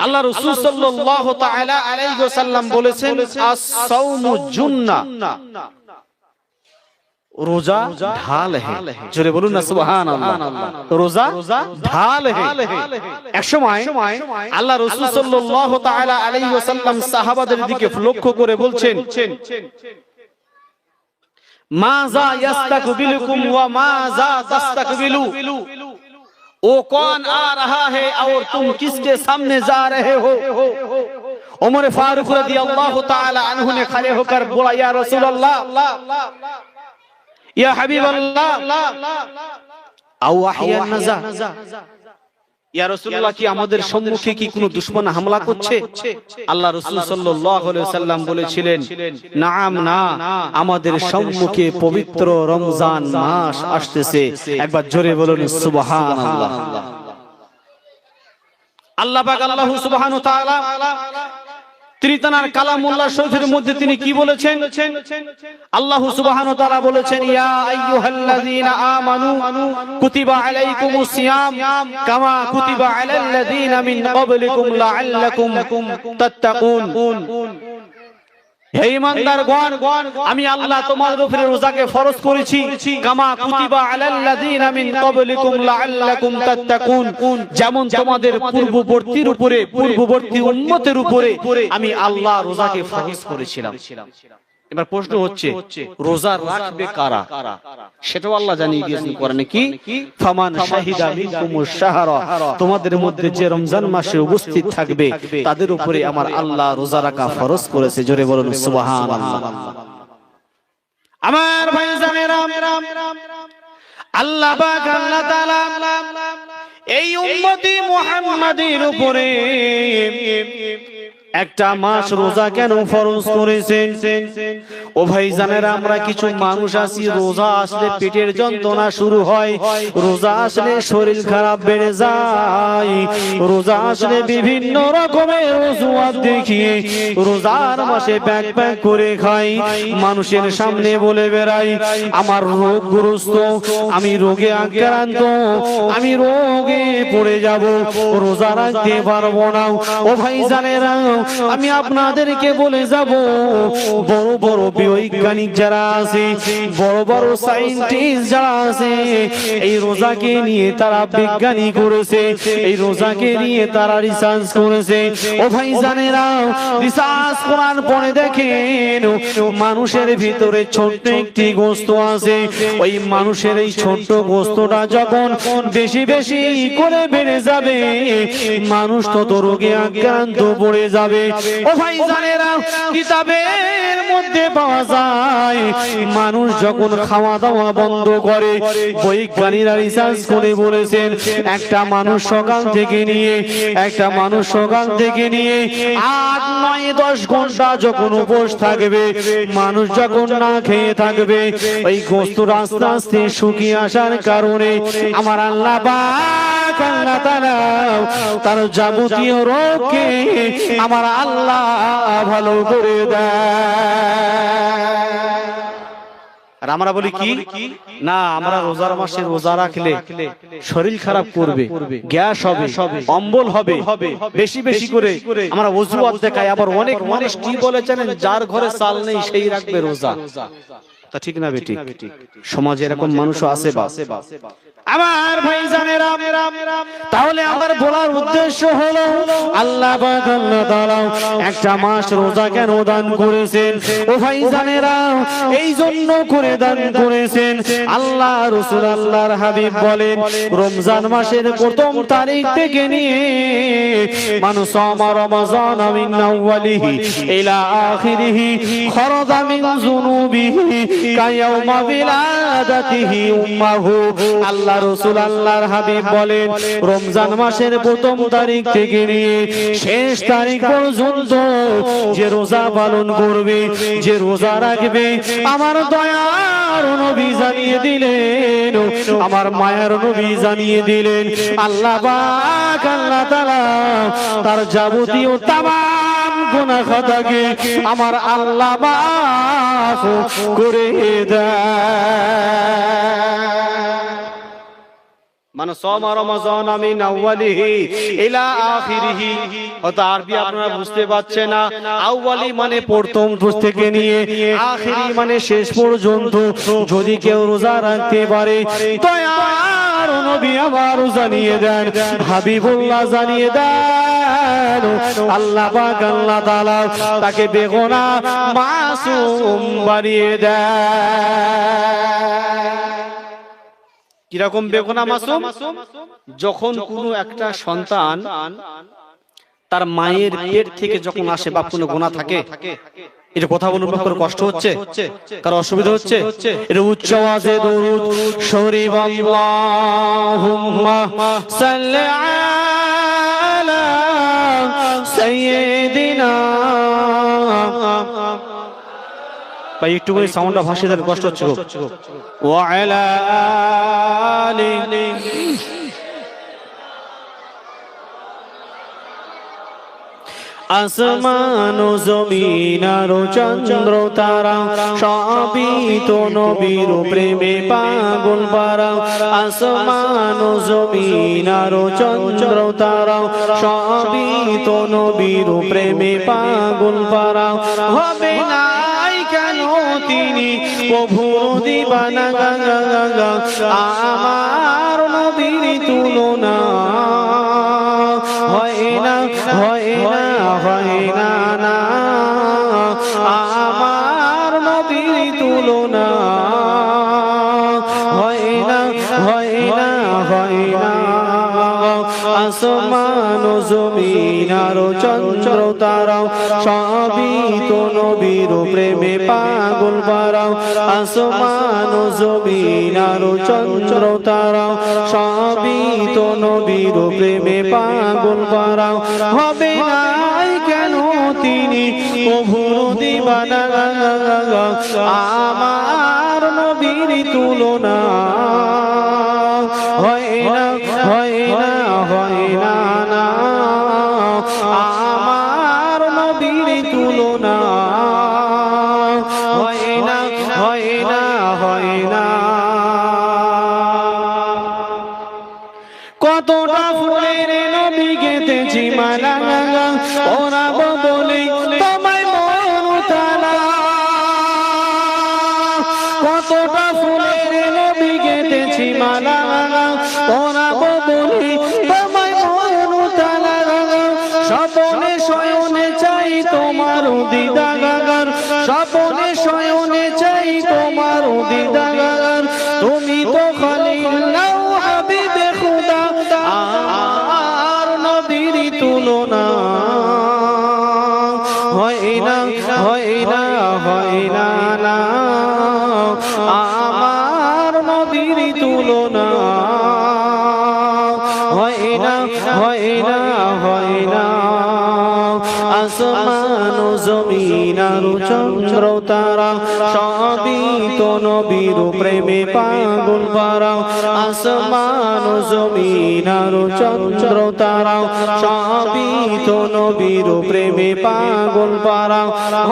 আল্লাহ রাসূল সাল্লাল্লাহু তাআলা আলাইহি ওয়াসাল্লাম বলেছেন আস-সাওমু জুন্নাহ, রোজা ঢাল है। জোরে বলুন না সুবহানাল্লাহ। রোজা ঢাল है। এক সময় আল্লাহ রাসূল সাল্লাল্লাহু তাআলা আলাইহি ওয়াসাল্লাম সাহাবাদের দিকে লক্ষ্য করে বলছেন মাযা ইস্তাকবিলুকুম ওয়া মাযা তাস্তাকবিলু, ओ कौन आ रहा है और तुम किसके सामने जा रहे हो? उमर फारूक रज़ियल्लाहु ताला अन्हु ने खड़े होकर बोला या रसूल अल्लाह, ইয়া হাবিবাল্লাহ আও আহইয়ান নাজা, ইয়া রাসূলুল্লাহ কি আমাদের সম্মুখে কি কোনো দুশমন হামলা করছে? আল্লাহ রাসূল সাল্লাল্লাহু আলাইহি ওয়াসাল্লাম বলেছিলেন, নাম, না, আমাদের সম্মুখে পবিত্র রমজান মাস আসতেছে। একবার জোরে বলুন সুবহানাল্লাহ। আল্লাহ পাক আল্লাহু সুবহানাহু ওয়া তাআলা তিনি তার কালামুল্লাহ শরীফের মধ্যে তিনি কি বলেছেন? আল্লাহ সুবহানাহু ওয়া তাআলা বলেছেন, ইয়া আইয়ুহাল্লাযীনা আমানু কুতিবা আলাইকুমুস সিয়াম কামা কুতিবা আলাল্লাযীনা মিন ক্বাবলিকুম লাআল্লাকুম তাত্তাকুন। হে ঈমানদারগণ, আমি আল্লাহ তোমাদের উপরে রোজাকে ফরজ করেছি, কামা কুতিবা আলাল্লাযীনা মিন ক্বাবলিকুম লাআল্লাকুম তাত্তাকুন, যেমন তোমাদের পূর্ববর্তীর উপরে, পূর্ববর্তী উম্মতের উপরে আমি আল্লাহ রোজাকে ফরজ করেছিলাম। এবার প্রশ্ন হচ্ছে, রোজা রাখবে কারা? সেটাও আল্লাহ জানিয়ে দিয়েছেন কোরআনে, কি ফামান শাহিদা মিনকুমুশ শাহরা, তোমাদের মধ্যে যে রমজান মাসে উপস্থিত থাকবে তাদের উপরে আমার আল্লাহ রোজা রাখা ফরজ করেছে। জোরে বলুন সুবহানাল্লাহ। আমার ভাইজানেরা, আল্লাহ পাক আল্লাহ তাআলা এই উম্মতি মুহাম্মাদের উপরে একটা মাস রোজা কেন ফরজ করেছেন? ও ভাইজানেরা, আমরা কিছু মানুষ আছি রোজা আসলে পেটের যন্ত্রণা শুরু হয়, রোজা আসলে শরীর খারাপ বেড়ে যায়, রোজা আসলে বিভিন্ন রকমের অজুহাত দেখিয়ে রোজার মাসে প্যাক প্যাক করে খাই, মানুষের সামনে বলে বেড়াই আমার রোগগ্রস্ত, আমি রোগে আক্রান্ত, আমি রোগে পড়ে যাব, রোজা রাখতে পারবো না। ও ভাইজানেরা, আমি আপনাদেরকে বলে যাব, বড় বড় বৈজ্ঞানিক যারা আছে, বড় বড় সায়েন্টিস্ট যারা আছে, এই রোজাকে নিয়ে তারা বিজ্ঞানী করেছে, এই রোজাকে নিয়ে তারা রিসার্চ করেছে। ও ভাইজানেরা, রিসার্চ করার পরে দেখেন মানুষের ভিতরে ছোট্ট একটি গোস্ত আছে, ওই মানুষের এই ছোট্ট গোস্তটা যখন বেশি বেশি করে বেড়ে যাবে, মানুষ তত রোগে আক্রান্ত পড়ে যাবে। ও ভাইজানেরা, কিতাবের মধ্যে পাওয়া যায় মানুষ যখন খাওয়া দাওয়া বন্ধ করে, বৈজ্ঞানিকরা রিসার্চ করে বলেছেন একটা মানুষ সকাল থেকে নিয়ে 8, 9, 10 ঘন্টা যখন উপোস থাকবে, মানুষ যখন না খেয়ে থাকবে, ওই গোস্ত আস্তে আস্তে শুকিয়ে আসার কারণে আমার আল্লাহ পাক আল্লাহ তাআলা তার যাবতীয় রোগকে আমার আল্লাহ ভালো করে দেয়। আর আমরা বলি কি না, আমরা রোজার মাসে রোজা রাখলে শরীর খারাপ করবে, গ্যাস হবে, অম্বল হবে, বেশি বেশি করে আমরা অজুহাত দেখাই। আবার অনেক মানুষ কি বলে জানেন, যার ঘরে চাল নেই সেই রাখবে রোজা। তা ঠিক না বেটি? সমাজে এরকম মানুষও আছে বা আমার ভাইজানেরা, তাহলে আমার বলার উদ্দেশ্য হলো আল্লাহ পাক আল্লাহ তাআলা একটা মাস রোজা কেন দান করেছেন? ও ভাইজানেরা, এই জন্য করে দান করেছেন, আল্লাহ রাসূল আল্লাহর হাবিব বলেন, রমজান মাসের প্রথম তারিখ থেকে নিয়ে মান সামা রমাযান মিন আউয়ালিহি ইলা আখিরিহি খরাজা মিন যুনুবিহি কায়াউমা বিলাদাতিহি উম্মাহু। আল্লাহ রাসূল আল্লাহর হাবিব বলেন, রমজান মাসের প্রথম তারিখ থেকে নিয়ে শেষ তারিখ পর্যন্ত যে রোজা পালন করবে, যে রোজা রাখবে, আমার দয়ার নবী জানিয়ে দিলেন, আমার মায়ের নবী জানিয়ে দিলেন, আল্লাহ পাক আল্লাহ তাআলা তার যাবতীয় তামাম গুনাহ খাতাকে আমার আল্লাহ মাফ করে দেয়। মানে সামা রমাযান মিন আউয়ালিহি ইলা আখিরিহি। অত আরবি আপনারা বুঝতে পারছেন না, আউয়ালি মানে প্রথম থেকে নিয়ে, আখিরি মানে শেষ পর্যন্ত যদি কেউ রোজা রাখতে পারে, দয়ার নবী আমার জানিয়ে দেন, হাবিবুল্লাহ জানিয়ে দেন, আল্লাহ পাক আল্লাহ তাআলা তাকে বেগুনাহ মাসুম বানিয়ে দেয়। কিরকম বেগুনাহ মাসুম? যখন কোনো একটা সন্তান তার মায়ের পেট থেকে যখন আসে বা কোনো গুনাহ থাকে, এটা কথা বলুন করে কষ্ট হচ্ছে, কারো অসুবিধা হচ্ছে? এটা উচ্চ আওয়াজে দরুদ শরীফ আল্লাহুম্মা সাল্লি আলা সাইয়্যিদিনা। ভাই একটু করে সাউন্ডটা ভাসিয়ে দেন, কষ্ট হচ্ছে খুব। ওয়া আলা আলি আসমান ও জমিন আর চন্দ্র তারা সবই তো নবীর প্রেমে পাগল পারা। আসমান ও জমিন আর চন্দ্র তারা সবই তো নবীর প্রেমে পাগল পারা। হবে নাই কেন তিনি প্রভুর দিবানা, আমার নবীর তুলনা হয় না, হয় না, হয় না, না আমার নবীর তুলনা হয় না, হয় না, হয় না। আসমান ও জমিন আর চন্দ্র তারা সবই তো নবীর প্রেমে পাগল পারা। আসমান ও জমিন আর চন্দ্র তারা সবই তো নবীর প্রেমে পাগল পারা। হবে নাই কেন তিনি প্রভুর দিবানা, আমার নবীর তুলনা হয় না, হয় না, হয় না, না আমার নবীর তুলনা হয় না, হয় না, হয় না। কতটা ফুলের নবী গেঁথেছি মালা, ওরাবো বলে তোমায় মন তালা। কতটা ফুলের নবী গেঁথেছি মালা, ওরাবো বলে তোমায় মন তালা। স্বপনে শয়নে চাই তোমার দিদার, স্বপনে শয়নে চাই তোমার দিদার। তুমি তো খলিল্লাহ হাবিবে খুদা, আর নবীর তুলনা হয় না, হয় না, হয় না, না আমার নবীর তুলনা হয় না, হয় না, হয় না। আসমান ও জমিন আর চন্দ্র তারা সবই তো নবীর প্রেমে পাগল পারা। আসমান ও জমিন আর চন্দ্র তারা সবই তো নবীর প্রেমে পাগল পারা।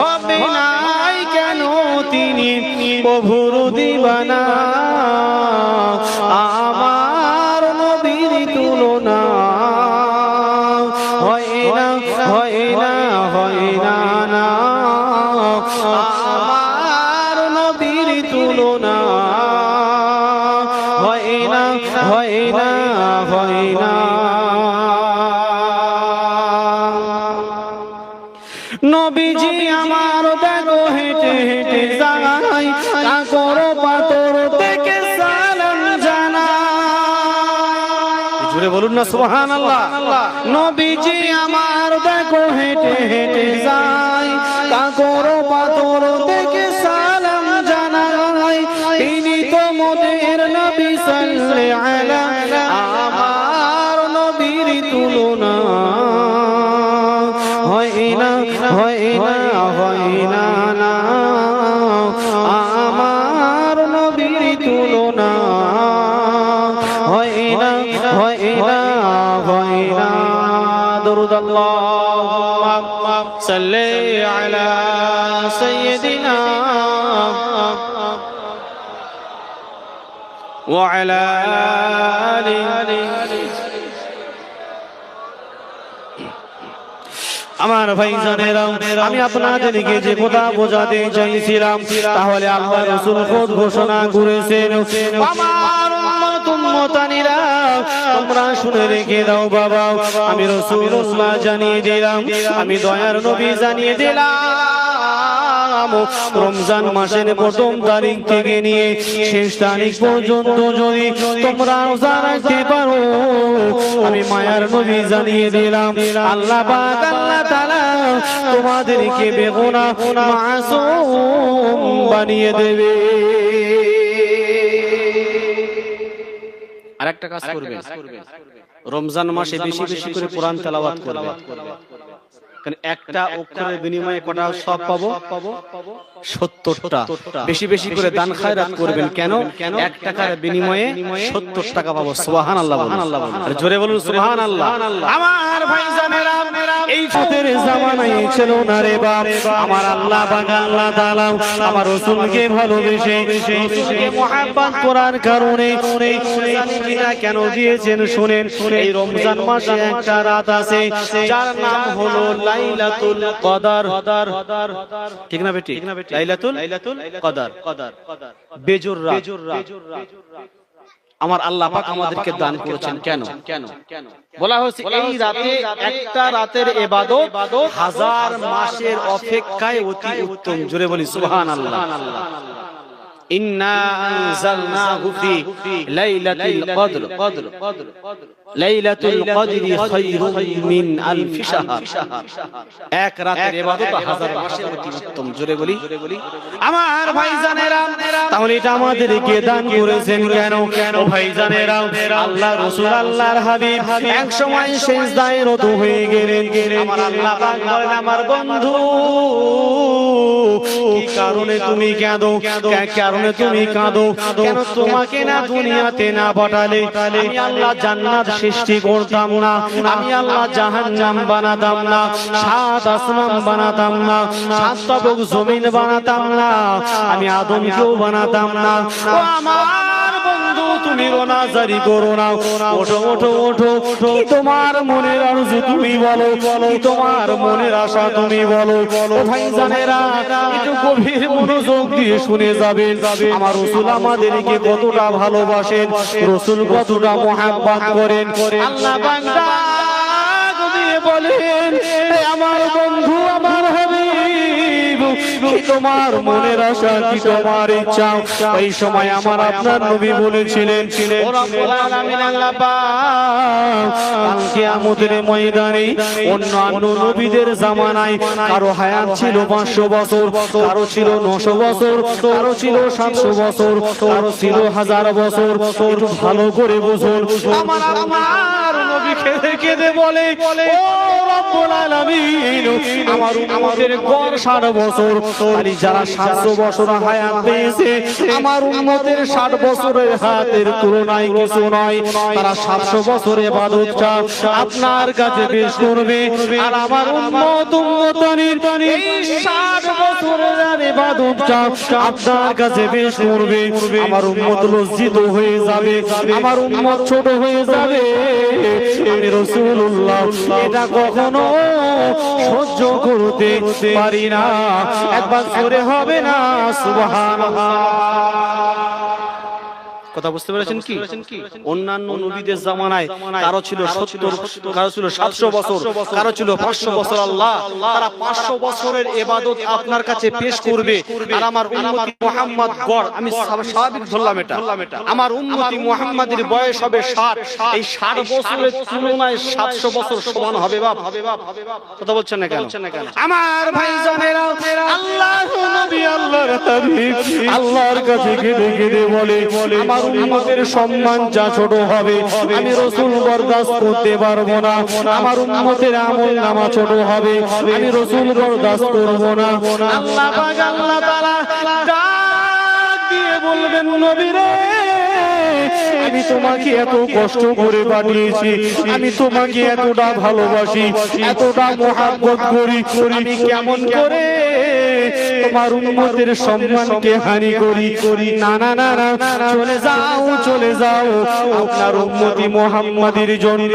হবে নাই কেন তিনি প্রভুর দিবানা, আমার নবীর তুলনা হয় না, হয় না, হয় না, না আমার নবীর তুলনা হয় না, হয় না, হয় না। নবীজি আমার দেখো হেঁটে হেঁটে যায়, কাকর পাথর থেকে সালাম জানায়। জোরে বলুন না সুবহানাল্লাহ। নবীজি আমার দেখো হেঁটে হেঁটে যায়, কাকর পাথর থেকে সালাম জানায়। তিনি তো মোদের নবী সাল্লাল্লাহু আলাইহি, আমার নবীর তুলনা হয় না, হয় না, হয় না, না আমার নবীর তুলনা হয় না, হয় না, হয় না। দরুদ আল্লাহুম্মা সাল্লি আলা সাইয়্যিদিনা ওয়া আলা আলি। আমার ভাইজানেরা, আমি আপনাদেরকে যে কথা বোঝাতে চাইছিলাম, তাহলে আল্লাহ রাসূল খুদ ঘোষণা করেছেন, আমার উম্মত উম্মতানিরা তোমরা শুনে রেখে দাও বাবা, আমি রাসূলুল্লাহ জানিয়ে দিলাম, আমি দয়ার নবী জানিয়ে দিলাম, রমজান মাসের প্রথম তারিখ থেকে নিয়ে শেষ তারিখ পর্যন্ত যদি তোমরা রোজা রাখতে পারো, আমি মায়ার নবী জানিয়ে দিলাম, আল্লাহ পাক আল্লাহ তাআলা তোমাদেরকে বেগুনাহ মাসুম বানিয়ে দেবে। আরেকটা কাজ করবে, রমজান মাসে বেশি বেশি করে কোরআন তেলাওয়াত করবে। কারণ একটা অক্ষরের বিনিময়ে কটা সব পাবো? 70টা। বেশি বেশি করে দান খায়রাত করবেন। কেন? 1 টাকার বিনিময়ে 70 টাকা পাবো। সুবহানাল্লাহ বলুন। আর জোরে বলুন সুবহানাল্লাহ। আমার ভাইজানেরা, এই ফাতের জামানায় ছিল না রে বাপ। আমার আল্লাহ পাক আল্লাহ তাআলা আমার রাসূলকে ভালোবেসে, রাসূলকে মুহাব্বত করার কারণে জানিনা কেন দিয়েছেন শুনেন। এই রমজান মাসে একটা রাত আছে যার নাম হলো লাইলাতুল কদর। ঠিক না বেটি? লাইলাতুল কদর, বেজোর রাত। আমার আল্লাহ পাক আমাদেরকে দান করেছেন। কেন? বলা হচ্ছে এই রাতে একটা রাতের ইবাদত 1000 মাসের অপেক্ষায় অতি উত্তম। জোরে বলি সুবহানাল্লাহ। ইন্না আনজালনাহু ফি লাইলাতুল কদর। লাইলাতুল কদরি খায়রুম মিন আলফি শাহর। এক রাতের ইবাদত 1000 মাসের অতি উত্তম। জোরে বলি। আমার ভাইজানেরা, তাহলে এটা আমাদেরকে দান করেছেন কেন? ও ভাইজানেরা, আল্লাহ রাসূল আল্লাহর হাবিব এক সময় সিজদায় রত হয়ে গেলেন। আমার আল্লাহ পাক বলেন, আমার বন্ধু কি কারণে তুমি কাঁদো? কারণে তুমি কাঁদো কেন? তোমাকে না দুনিয়াতে না পাঠালে আমি আল্লাহ জান্নাত সৃষ্টি করতাম না, আমি আল্লাহ জাহান্নাম বানাতাম না, 7 আসমান বানাতাম না, 7 তবক জমিন বানাতাম না, আমি আদমকেও বানাতাম না। ও আমার বন্ধু, তুমি রোনাজারি করো না। ওঠো ওঠো ওঠো, কি তোমার মনের আরজু তুমি বলো, কি তোমার মনের আশা তুমি বলো। ও ভাইজানেরা, একটু গভীর মনোযোগ দিয়ে শুনে যাবেন। আমার রাসূল আমাদেরকে কতটা ভালোবাসেন, রাসূল কতটা মুহাব্বত করেন। আল্লাহ বান্দা দিয়ে বলেন, আমার বন্ধু, আমার হাবিব, কি তোমার মনের আশা, কি তোমার ইচ্ছা? এই সময় আমার আপনার নবী বলেছিলেন, ও রব্বুল আলামিন আল্লাহ পাক কাল কিয়ামতের ময়দানে অন্যান্য নবীদের জামানায় কারো হায়াত ছিল 500 বছর, কারো ছিল 900 বছর, কারো ছিল 700 বছর, কারো ছিল 1000 বছর। একটু ভালো করে বুঝুন। আমার নবী কেঁদে কেঁদে বলে, ও রব্বুল আলামিন, আমার উম্মতের গড় 60 বছর। আর যারা 700 বছর হায়াত পেয়েছে, আমার উম্মতের 60 বছরের হায়াতের তুলনায় কিছু নয়। তারা 700 বছর ইবাদতটা আপনার কাছে পেশ করবে, আর আমার উম্মতের এই 60 বছরের ইবাদতটা আপনার কাছে পেশ করবে। আমার উম্মত লজ্জিত হয়ে যাবে, আমার উম্মত ছোট হয়ে যাবে। আমি রাসূলুল্লাহ এটা কখনো সহ্য করতে পারি না। একবার জোরে হবে না সুবহানাল্লাহ। কথা বুঝতে পেরেছেন কি? অন্যান্য নবীদের জামানায় কারো ছিল 70, কারো ছিল 700 বছর, কারো ছিল 500 বছর। আল্লাহ তারা 500 বছরের ইবাদত আপনার কাছে পেশ করবে, আর আমার উম্মতি মুহাম্মদ গড়, আমি স্বাভাবিক ধরলাম এটা, আমার উম্মতি মুহাম্মাদের বয়স হবে 60। এই 60 বছরের তুলনায় 700 বছর সমান হবে বাপ। কথা বলছেন না কেন? আমার ভাইজানেরা, আল্লাহর নবী আল্লাহর হাবিব আল্লাহর কাছে কেঁদে কেঁদে বলে, আমার উম্মতের সম্মান যা ছোট হবে আমি রাসূল বরদাস্ত করতে পারবো না। আমার উম্মতের আমল নামা ছোট হবে, আমি রাসূল বরদাস্ত করব না। আল্লাহ পাক আল্লাহ তাআলা ডাক দিয়ে বলবেন, নবী রে, আমি তোমাকে এত কষ্ট করে পাঠিয়েছি, আমি তোমাকে এতটা ভালোবাসি, এতটা মুহাব্বত করি, আমি কেমন করে তোমার উম্মতের সম্মানকে হানি করি? না না না না, চলে যাও, চলে যাও। আপনার উম্মতি মুহাম্মাদের জন্য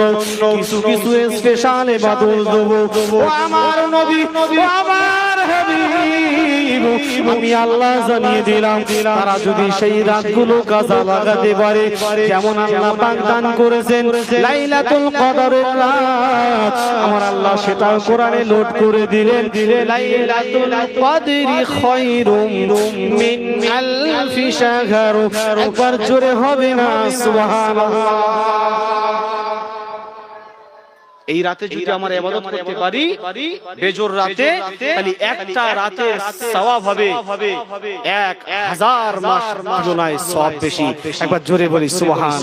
কিছু কিছু স্পেশাল ইবাদত দেব। ও আমার নবী, ও আমার হাবিব, আমি আল্লাহ জানিয়ে দিলাম, তারা যদি সেই রাতগুলো কাজে লাগাতে পারে, যেমন আল্লাহ পাক দান করেছেন লাইলাতুল কদরের রাত, আমার আল্লাহ সেটা কোরআনে লোড করে দিলেন। লাইলাতুল কদরি খায়রুম মিন আলফি শাহর। একবার জোরে হবে না সুবহানাল্লাহ। এই রাতে যদি আমরা ইবাদত করতে পারি বেজোর রাতে, তাহলে একটা রাতের সওয়াব হবে 1000 মাস তুলনায় সওয়াব বেশি। একবার জোরে বলি সুবহান।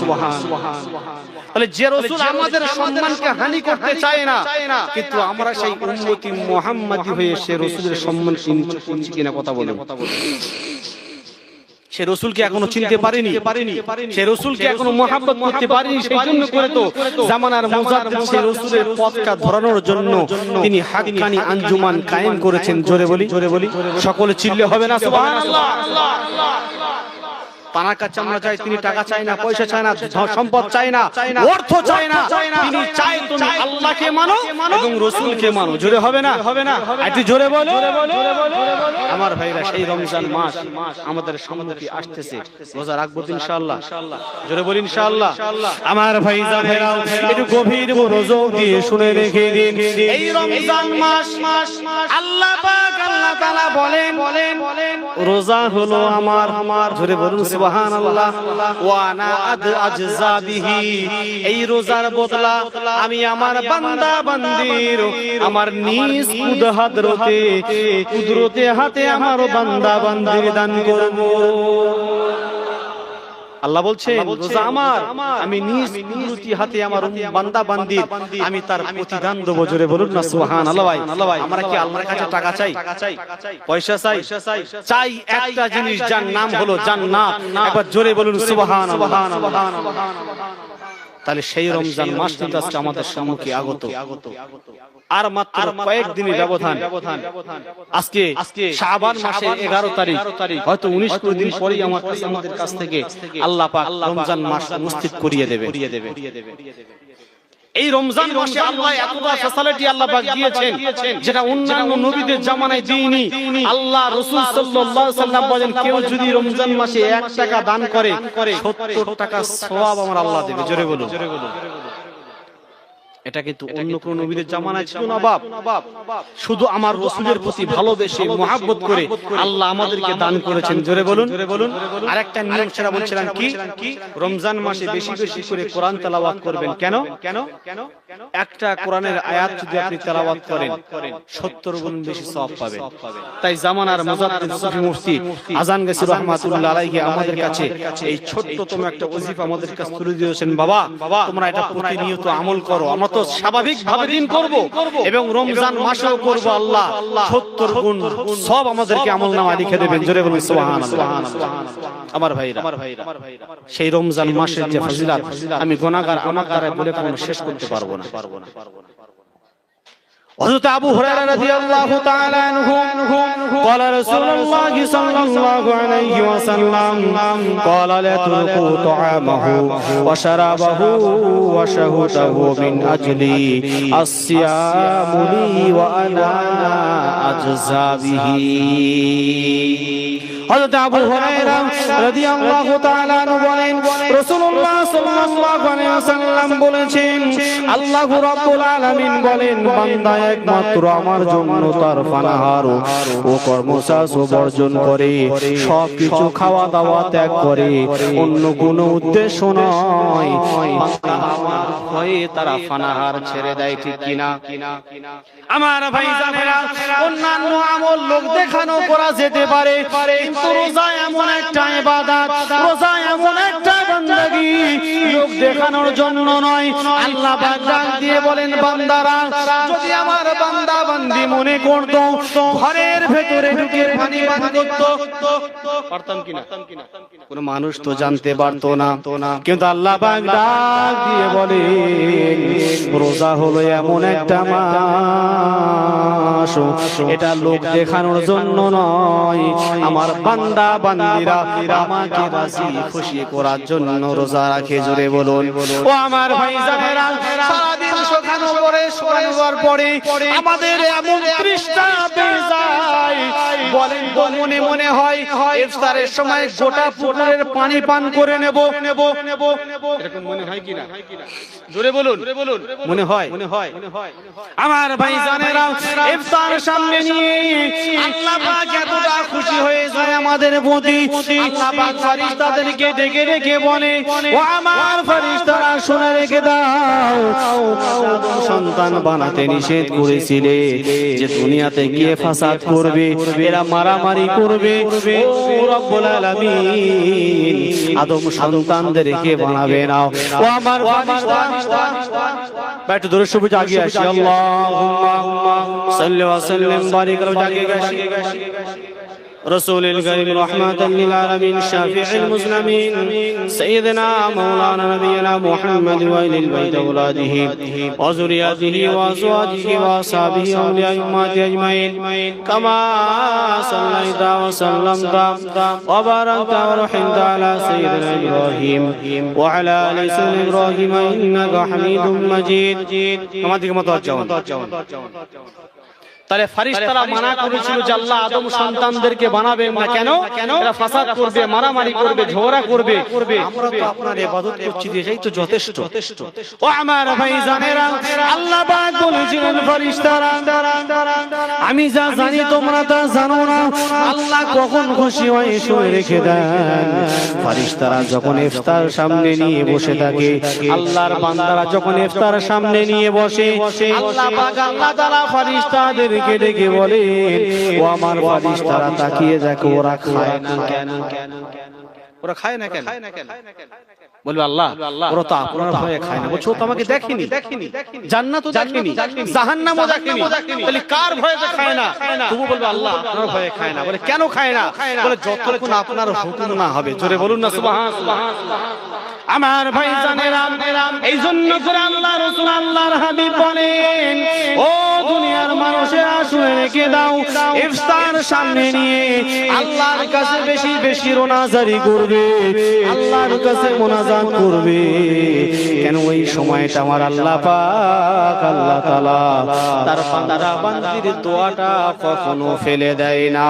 তাহলে যে রাসূল আমাদের সম্মানকে হানি করতে চায় না, কিন্তু আমরা সেই উম্মতি মুহাম্মাদি হয়ে সে রাসূলের সম্মান চিনছি কিনা কথা বলেন। সে রাসূলকে এখনো চিনতে পারেনি, সে রাসূলকে এখনো মহব্বত করতে পারেনি। সেই জন্য করে তো জামানার মুজাদ্দিদ সে রাসূলের পথটা ধরানোর জন্য তিনি হাক্কানি আঞ্জুমান কায়েম করেছেন। জোরে বলি সকলে চিল্লে হবে না সুবহানাল্লাহ। তার কাছে আমরা চাই, তিনি টাকা চাই না, পয়সা চাই না, সম্পদ চাই না, অর্থ চাই না, তিনি চাই তুমি আল্লাহকে মানো এবং রাসূলকে মানো। জোরে হবে না? একটু জোরে বলো। আমার ভাইরা, সেই রমজান মাস আমাদের সামনে আসতেছে, রোজা রাখবো ইনশাআল্লাহ। জোরে বলি ইনশাআল্লাহ। আমার ভাই জানেরা, একটু গভীর মনোযোগ দিয়ে শুনে রেখে দিন। এই রমজান মাস আল্লাহ পাক আল্লাহ তাআলা বলেন রোজা হলো আমার। জোরে বলুন সুবহানাল্লাহ। ওয়া আনা আজজা বিহি, এই রোজার বদলা আমি আমার বান্দা বান্দির আমার নিজ কুদরতে হাতে আমার বান্দা বান্দির দান করব। আল্লাহ বলছেন রোজা আমার, আমি নিজ কুদরতি হাতে আমার বান্দা বান্দির আমি তার প্রতিদান দেব। জোরে বলুন না সুবহানাল্লাহ। ভাই আমরা কি আল্লাহর কাছে টাকা চাই, পয়সা চাই? একটা জিনিস যার নাম হলো জান্নাত। একবার জোরে বলুন সুবহানাল্লাহ। তাহলে সেই রমজান মাস কিন্তু আজকে আমাদের সম্মুখে আগত, আর মাত্র কয়েকদিনের ব্যবধান। আজকে শাবান মাসের 11 তারিখ, হয়তো 19 দিন পরেই আমাদের কাছ থেকে আল্লাহ পাক রমজান মাস উপস্থিত করিয়ে দেবে। এই রমজান মাসে আল্লাহ এতটা ফ্যাসিলিটি আল্লাহ পাক দিয়েছেন, যেটা অন্যান্য নবীদের জামানায় দেয়নি। আল্লাহ রাসূল সাল্লাল্লাহু আলাইহি ওয়াসাল্লাম বলেন, কেউ যদি রমজান মাসে 1 টাকা দান করে 70 টাকা সওয়াব আমার আল্লাহ দেবে। জোরে বলুন। এটা কিন্তু অন্য কোন নবীদের জামানায় ছিল না বাপ। শুধু আমার রাসূলের প্রতি ভালোবেসে মহব্বত করে আল্লাহ আমাদেরকে দান করেছেন। জোরে বলুন। আরেকটা নিয়ম সেটা বলছিলাম কি, রমজান মাসে বেশি বেশি করে কোরআন তেলাওয়াত করবেন। কেন? একটা কোরআনের আয়াত যদি আপনি তেলাওয়াত করেন 70 গুণ বেশি সওয়াব পাবেন। তাই জামানার মুজাদ্দিদ সুফি মুফতি আজান গাছি রাহমাতুল্লাহ আলাইহি আমাদের কাছে এই ছোট্টতম একটা ওজিফা আমাদের কাছে তুলে দিয়েছেন। বাবা তোমরা এটা প্রতিনিয়ত আমল করো। আমরা তো স্বাভাবিক ভাবে দিন করব এবং রমজান মাসেও করব। আল্লাহ 70 গুণ সব আমাদেরকে আমলনামায় লিখে দেবেন। জোরে বলুন সুবহানাল্লাহ। আমার ভাইরা, সেই রমজান মাসের যে ফজিলত আমি গুনাহগার আমার দ্বারা বলে কোনো শেষ করতে পারবো না। হযরত আবু হুরায়রা রাদিয়াল্লাহু তাআলা আনহু قال رسول الله صلى الله عليه وسلم قال لا تركوا طعامه وشرابه وشهوته من أجلي الصيام لي وأنا أجزى به। হযরত আবু হুরায়রা রাদিয়াল্লাহু তাআলা আনহু বলেন, রাসূলুল্লাহ সাল্লাল্লাহু আলাইহি ওয়াসাল্লাম বলেছেন, আল্লাহু রাব্বুল আলামিন বলেন, বান্দা একমাত্র আমার জন্য তার পানাহার ও কর্মচাস বর্জন করে, সবকিছু খাওয়া দাওয়া ত্যাগ করে, অন্য কোনো উদ্দেশ্য নয়, বান্দা আমার ভয়ে তারা পানাহার ছেড়ে দেয়। ঠিক কিনা? আমার ভাইজানেরা, অন্যান্য আমল লোক দেখানো করা যেতে পারে, কিন্তু রোজা এমন একটা ইবাদত, রোজা এমন একটা বান্দাগি লোক দেখানোর জন্য নয়। আল্লাহ পাক ডাক দিয়ে বলেন, বান্দারা যদি আমার বান্দা বান্দি মনে করতো ঘরের ভেতরে ঢুকে পানি পান করতো, পারতাম কিনা? কোন মানুষ তো জানতে পারতো না, কিন্তু আল্লাহ পাক ডাক দিয়ে বলেন, রোজা হলো এমন একটা মাস, এটা লোক দেখানোর জন্য নয়, আমার বান্দা বান্দিরা আমাকে রাজি খুশি করার জন্য রোজা রাখে। জোরে বলুন। ও আমার ভাইজানেরা, সারাদিন শোকানো পরে আমাদের এমন তৃষ্ণা পেয়ে যায়, বলেন তো মনে হয় ইফতারের সময় গোটা পুকুরের পানি পান করে নেব, এরকম মনে হয় কিনা? জোরে বলুন, মনে হয়? আমার ভাইজানেরা, ইফতার সামনে নিয়ে আল্লাহ পাক এতটা খুশি হয়ে যায় আমাদের প্রতি, আল্লাহ পাক ফেরেশতাদেরকে ডেকে ডেকে বলে, ও আমার ফেরেশতারা শুনে রেখে দাও, আদম সন্তান বানাতে নিষেধ করেছিলে যে দুনিয়াতে গিয়ে ফাসাদ করবে, এরা মারামারি করবে, ও রব্বুল আলামিন আদম সন্তানদেরকে বানাবে না। ও আমার ফেরেশতা, একটু দরুদ শরীফ জাগিয়ে আসি, আল্লাহুম্মা সাল্লি ওয়া সাল্লিম বারিক জাগিয়ে আসি رسول الكريم رحمة للعالمين شافع المسلمين سيدنا مولانا نبينا محمد وإلى البيت أولاده وذريته وأزواجه وأصحابه أولياء أمته أجمعين كما صليت وسلمت وباركت ورحمت على سيدنا إبراهيم وعلى آل سيدنا إبراهيم إنك حميد مجيد كما تجمع তাহলে ফেরেশতারা মানা করেছিল যে আল্লাহ আদম সন্তানদেরকে বানাবেন না। কেন? এরা ফাসাদ করবে, মারামারি করবে, ঝগড়া করবে। আমরা তো আপনার ইবাদত করছি, এটাই তো যথেষ্ট। ও আমার ভাইজানেরা, আল্লাহ পাক বলেছিলেন ফেরেশতারা, আমি যা জানি তোমরা তা জানো না। আল্লাহ কখন খুশি হয় শুনে রেখে দেন। ফেরেশতারা যখন ইফতার সামনে নিয়ে বসে থাকে, আল্লাহর বান্দারা যখন ইফতার সামনে নিয়ে বসে, আল্লাহ পাক আল্লাহ তাআলা ফেরেশতাদের ডেকে বলে, ও আমার ফেরেশতারা তাকিয়ে দেখো, ওরা খায় না কেন? ওরা খায় না কেন? বলবে আল্লাহ ওরা তো আপনার ভয়ে খায় না। বলছো তো আমাকে দেখেনি, জান্নাতও দেখেনি, জাহান্নামও দেখেনি, তাহলে কার ভয়ে খায় না? তুমি বলবে আল্লাহ আপনার ভয়ে খায় না। বলে কেন খায় না? বলে যতক্ষণ আপনার হুকুম না হবে। জোরে বলুন না সুবহানাল্লাহ। আমার ভাইজানেরা, এই জন্য করে আল্লাহ রাসূল আল্লাহর হাবিব বলেন, ও দুনিয়ার মানুষেরা শুনে রেখে দাও, ইফতার সামনে নিয়ে আল্লাহর কাছে বেশি বেশি রোনাজারি করবে, আল্লাহর কাছে মোনাজাত করবে। কেন? ওই সময়টা আমার আল্লাহ পাক আল্লাহ তাআলা তার বান্দা বান্দির দোয়াটা কখনো ফেলে দেয় না।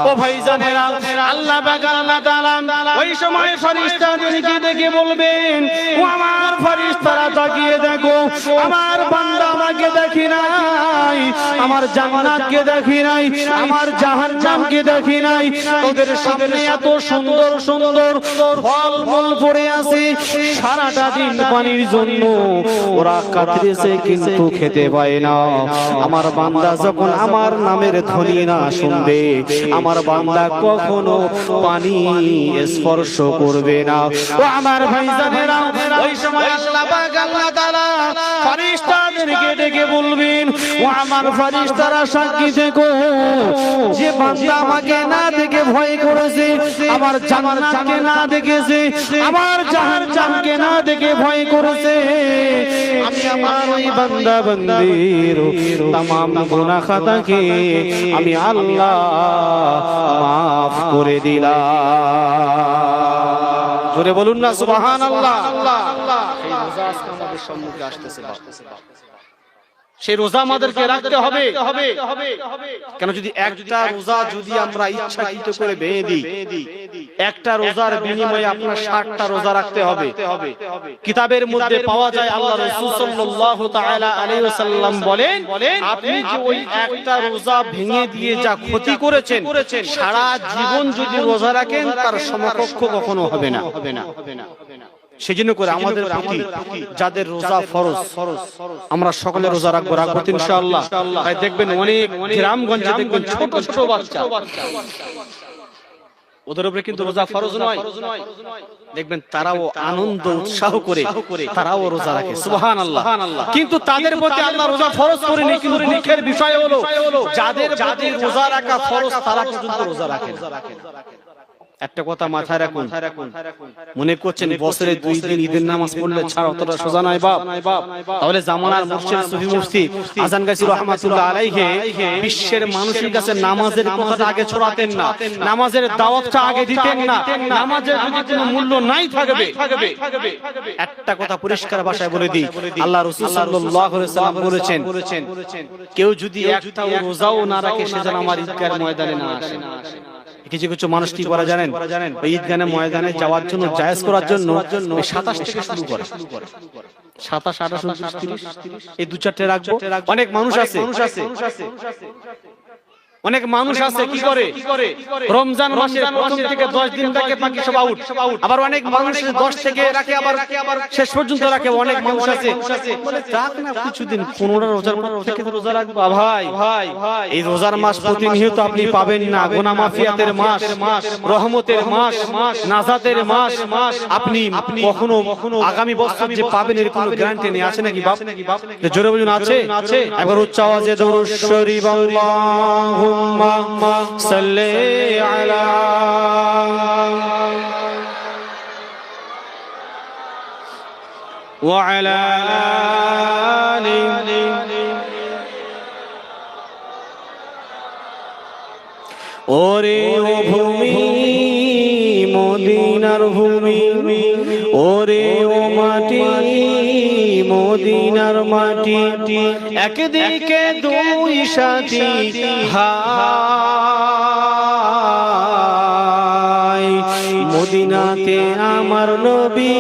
ও ভাইজানেরা, আল্লাহ পাক আল্লাহ তাআলা ওই সময় ফেরেশতাদেরকে ডেকে বলবেন, ও আমার ফেরেশতারা তাকিয়ে দেখো, আমার বান্দা আমাকে দেখি নাই, আমার জান্নাতকে দেখি নাই, আমার জাহান্নামকে দেখি নাই। ওদের সামনে এত সুন্দর সুন্দর ফল মূল পড়ে আছে, সারাটা দিন পানির জন্য ওরা কাতরেছে কিন্তু খেতে পায় না। আমার বান্দা যখন আমার নামের ধ্বনি না শুনবে, আমার বান্দা কখনো পানি স্পর্শ করবে না। ও আমার ভাইজানেরা, ওই সময় আল্লাহ পাক আল্লাহ তাআলা ফেরেশতাদেরকে ডেকে বলবেন, ও আমার ফেরেশতারা সাক্ষী থেকো, যে বান্দা আমাকে না দেখে ভয় করেছে, আমার জান্নাতকে না দেখেছে, আমার জাহান্নামকে না দেখে ভয় করেছে, আমি আমার ওই বান্দা বান্দির तमाम গুনাহ খাতাকে আমি আল্লাহ maaf করে দিলাম। জোরে বলুন না সুবহানাল্লাহ। এই রোজা আজকে আমাদের সম্মুখে আসতেছে, সেই রোজা আমাদেরকে রাখতে হবে। কেন? যদি একটা রোজা যদি আমরা ইচ্ছাকৃত করে ভেঙে দিই, একটা রোজার বিনিময়ে আপনার 60টা রোজা রাখতে হবে। কিতাবের মধ্যে পাওয়া যায় আল্লাহ রাসূল সাল্লাল্লাহু তাআলা আলাইহি ওয়াসাল্লাম বলেন, আপনি যে ওই একটা রোজা ভেঙে দিয়ে যা ক্ষতি করেছেন, সারা জীবন যদি রোজা রাখেন তার সমকক্ষ কখনো হবে না। সেজন্য করে আমাদের প্রতি যাদের রোজা ফরজ, আমরা সকলে রোজা রাখবো ইনশাআল্লাহ। তাই দেখবেন অনেক গ্রামগঞ্জে দেখবেন ছোট ছোট বাচ্চা, ওদের উপরে কিন্তু রোজা ফরজ নয়, দেখবেন তারাও আনন্দ উৎসাহ করে তারাও রোজা রাখে, সুবহানাল্লাহ। কিন্তু তাদের প্রতি আল্লাহ রোজা ফরজ করেনি। কিন্তু দুঃখের বিষয় হলো যাদের প্রতি রোজা রাখা ফরজ তারা পর্যন্ত রোজা রাখে না। একটা কথা মাথায় রাখুন, মনে করছেন বছরে 2 দিন ঈদের নামাজ পড়লে ছাড়া অতটা সোজা নয় বাপ। তাহলে জামানার মুফতি সুফি মুফতি আজান গাজী রাহমাতুল্লাহ আলাইহি বিশ্বের মানুষের কাছে নামাজের কথাটা আগে ছড়াতেন না, নামাজের দাওয়াতটা আগে দিতেন না, নামাজের যদি কোনো মূল্য নাই থাকবে। একটা কথা পরিষ্কার ভাষায় বলে দিই, আল্লাহ রাসূল সাল্লাল্লাহু আলাইহি ওয়াসাল্লাম বলেছেন, কেউ যদি একটা রোজাও না রাখে সে যেন আমার ঈদগাহ ময়দানে না আসে। কিছু কিছু মানুষ কি করে জানেন, ঈদগাহে ময়দানে যাওয়ার জন্য জায়েজ করার জন্য 27 থেকে শুরু করে, 27, 28, 29, 30 এই দু চারটে রাখবো। অনেক মানুষ আছে কি করে রমজান মাসের প্রথম থেকে 10 দিন রাখে, বাকি সব আউট। আবার অনেক মানুষ 10 থেকে রাখে, আবার শেষ পর্যন্ত রাখে। অনেক মানুষ আছে বলে রাখ না কিছুদিন, 15 রোজার পর থেকে রোজা রাখবো। ভাই এই রোজার মাস প্রতিনিয়ত আপনি পাবেন না। গুনাহ মাফিয়াতের মাস, রহমতের মাস, নাজাতের মাস। আপনি কখনো আগামী বছর যে পাবেন এর কোনো গ্যারান্টি নেই। আছে নাকি বাপ? জোরে বলুন আছে। একবার উচ্চ আওয়াজে দরুদ শরীফ আল্লাহু সাল্লি আলা ওয়া আলা আলি ওরে ও ভূমি মদিনার ভূমি, ওরে ও মাটি মদিনার মাটি, একদিকে দুই সাথী হায়, মদিনাতে আমার নবী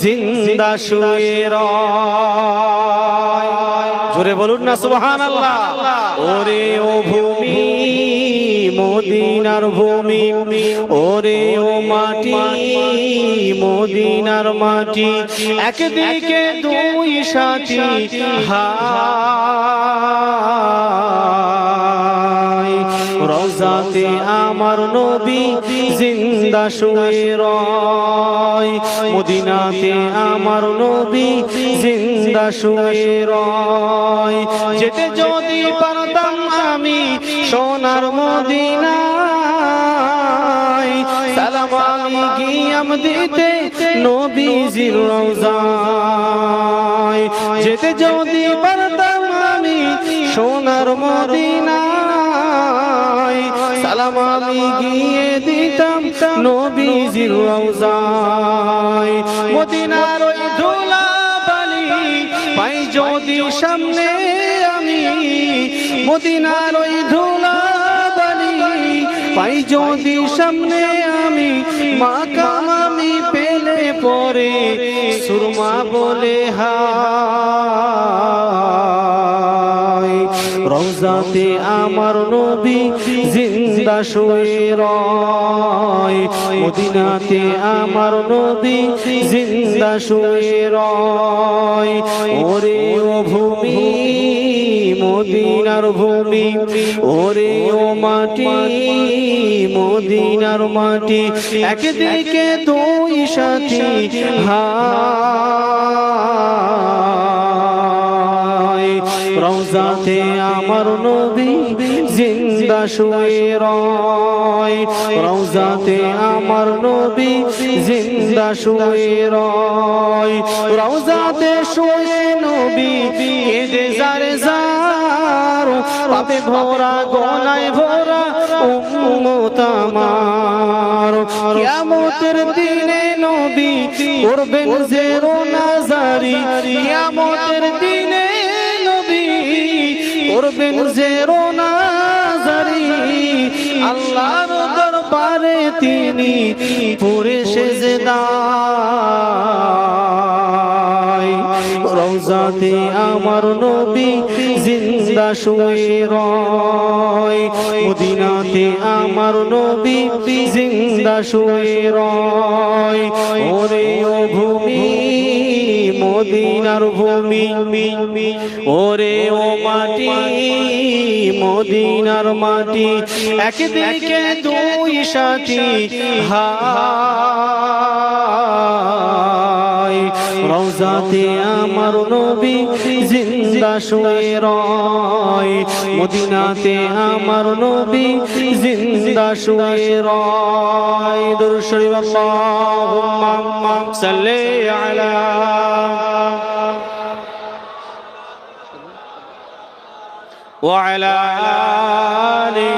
জিন্দা শুয়ে রয়। জোরে বলুন না সুবহানাল্লাহ। ওরে ও ভূমি মদিনার ভূমি, ওরে ও মাটি মদিনার মাটি, একদিকে দুই সাথী হায়, রওজাতে আমার নবী জিন্দা শুয়ে রয়, মদিনাতে আমার নবী জিন্দা শুয়ে রয়। যেতে যদি পারতাম আমি সোনার মদিনায়, সালাম আমি গিয়াম দিতে নবীজির রওজায়। যেতে যদি পারতাম আমি সোনার মদিনায়, সালাম আমি গিয়ে দিতাম নবীজির রওজায়। মদিনার ওই ধুলা বালি পাই যদি সামনে আমি, মদিনার ওই ধুলা বালি পাই যদি সামনে আমি, মাকাম আমি পেলে পরে সুরমা বলে হায়, রওজাতে আমার নবী জিন্দা শুয়ে রয়, মদিনাতে আমার নবী জিন্দা শুয়ে রয়। ওরে ও ভূমি মদিনার ভূমি, ওরে ও মাটি মদিনার মাটি, একদিকে দুই সাথী হায়, রওজাতে আমার নবী জিন্দা শুয়ে রয়, রওজাতে আমার নবী জিন্দা শুয়ে রয়। রওজাতে শুয়ে নবী কেঁদে জারে জার, পাপে ভরা গোনায় ভরা উম্মত আমার, কিয়ামতের দিনে নবী করবেন যে রোনাজারি, কিয়ামতের দিনে নবী করবেন যে রোনাজারি, আল্লাহর দরবারে তিনি পড়ে সেজদায়, রওজাতে আমার নবী জিন্দা শুয়ে রয়, মদিনাতে আমার নবী জিন্দা শুয়ে রয়। ওরে ও ভূমি মদিনার ভূমি, ওরে ও মাটি মদিনার মাটি, একদিকে দুই সাথী হায়, রওজাতে আমার নবী জিন্দা শুয়ে রয়, মদিনাতে আমার নবী জিন্দা শুয়ে রয়। দুরূদ শরীফ আল্লাহুম্মা সাল্লি আলা ওয়া আলা আলি।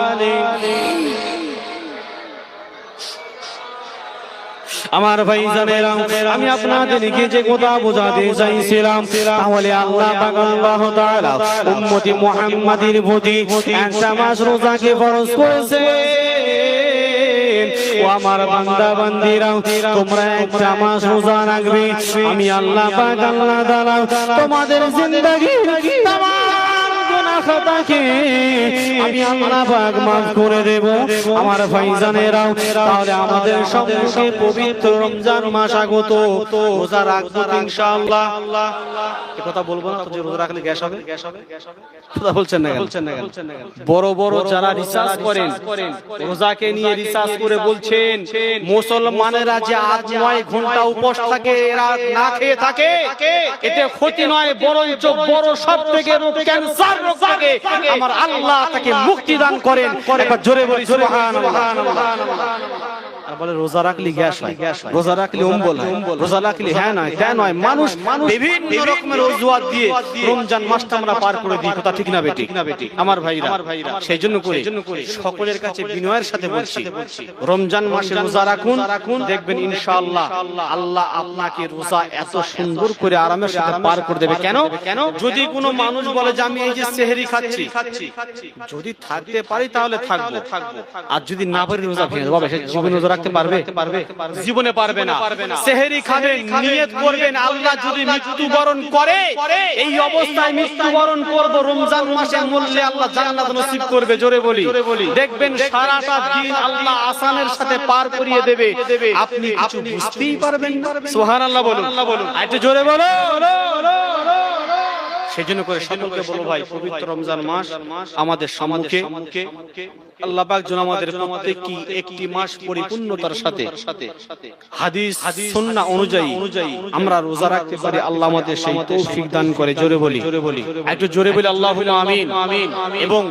আমার ভাই জানেরা, আমি আপনাদেরকে যে কথা বোঝাতে চাইছিলাম, তাহলে আল্লাহ পাক আল্লাহ তাআলা উম্মতি মুহাম্মাদের প্রতি একটা মাস রোজাকে ফরজ করেছে। ও আমার বান্দা বান্দিরা তোমরা একটা মাস রোজা রাখবে আমি আল্লাহ পাক আল্লাহ তাআলা তোমাদের জিন্দেগির তামাম গুনাহ খাতাকে আমি আল্লাহ পাক maaf করে দেব আমার ভাইজানেরা তাহলে আমাদের সম্মুখে পবিত্র রমজান মাস আগত রোজা রাখবো ইনশাআল্লাহ এই কথা বলবো না তো যে রোজা রাখলে গ্যাস হবে কথা বলছেন না বড় বড় যারা রিসার্চ করেন রোজাকে নিয়ে রিসার্চ করে বলছেন মুসলমানেরা যে 8-9 ঘন্টা উপোস থাকে এরা না খেয়ে থাকে এতে ক্ষতি নয় বরঞ্চ বড় সবথেকে রোগ ক্যান্সার রোগ থেকে আমার আল্লাহ তাকে মুক্তি দান করেন একবার জোরে বলি সুবহানাল্লাহ আর বলে রোজা রাখলে গ্যাস হয় রোজা রাখলে অম্বল হয় রোজা রাখলে হ্যাঁ নয় তা নয় মানুষ বিভিন্ন রকমের অজুহাত দিয়ে রমজান মাসটা আমরা পার করে দিই কথা ঠিক না বেটি আমার ভাইরা সেইজন্য করে সকলের কাছে বিনয়ের সাথে বলছি রমজান মাসে রোজা রাখুন দেখবেন ইনশাআল্লাহ আল্লাহ আপনাকে রোজা এত সুন্দর করে আরামের সাথে পার করে দেবে কেন যদি কোনো মানুষ বলে যে আমি এই যে সেহরি খাচ্ছি যদি থাকতে পারি তাহলে থাকবো আর যদি না পারি রোজা ভেঙে দেবো সে জীবনে রোজা রাখতে পারবে জীবনে পারবে না সেহরি খাবেন নিয়ত করবেন আল্লাহ যদি মৃত্যুবরণ করে এই অবস্থায় মৃত্যুবরণ করব রমজান মাসে মরলে আল্লাহ জান্নাত নসিব করবে জোরে বলি দেখবেন সারাটা দিন আল্লাহ আসানের সাথে পার করিয়ে দেবে আপনি কিছু বুঝতেই পারবেন না সুবহানাল্লাহ বলুন একটু জোরে বলো সেজন্য করে সকলকে বলো ভাই পবিত্র রমজান মাস আমাদের সম্মুখে আল্লাহ পাক যেন আমাদের প্রত্যেককে একটি মাস পরিপূর্ণতার সাথে হাদিস সুন্নাহ অনুযায়ী আমরা রোজা রাখতে পারি আল্লাহ আমাদের সেই তৌফিক দান করে জোরে বলি একটু জোরে বলি আল্লাহুম্মা আমিন এবং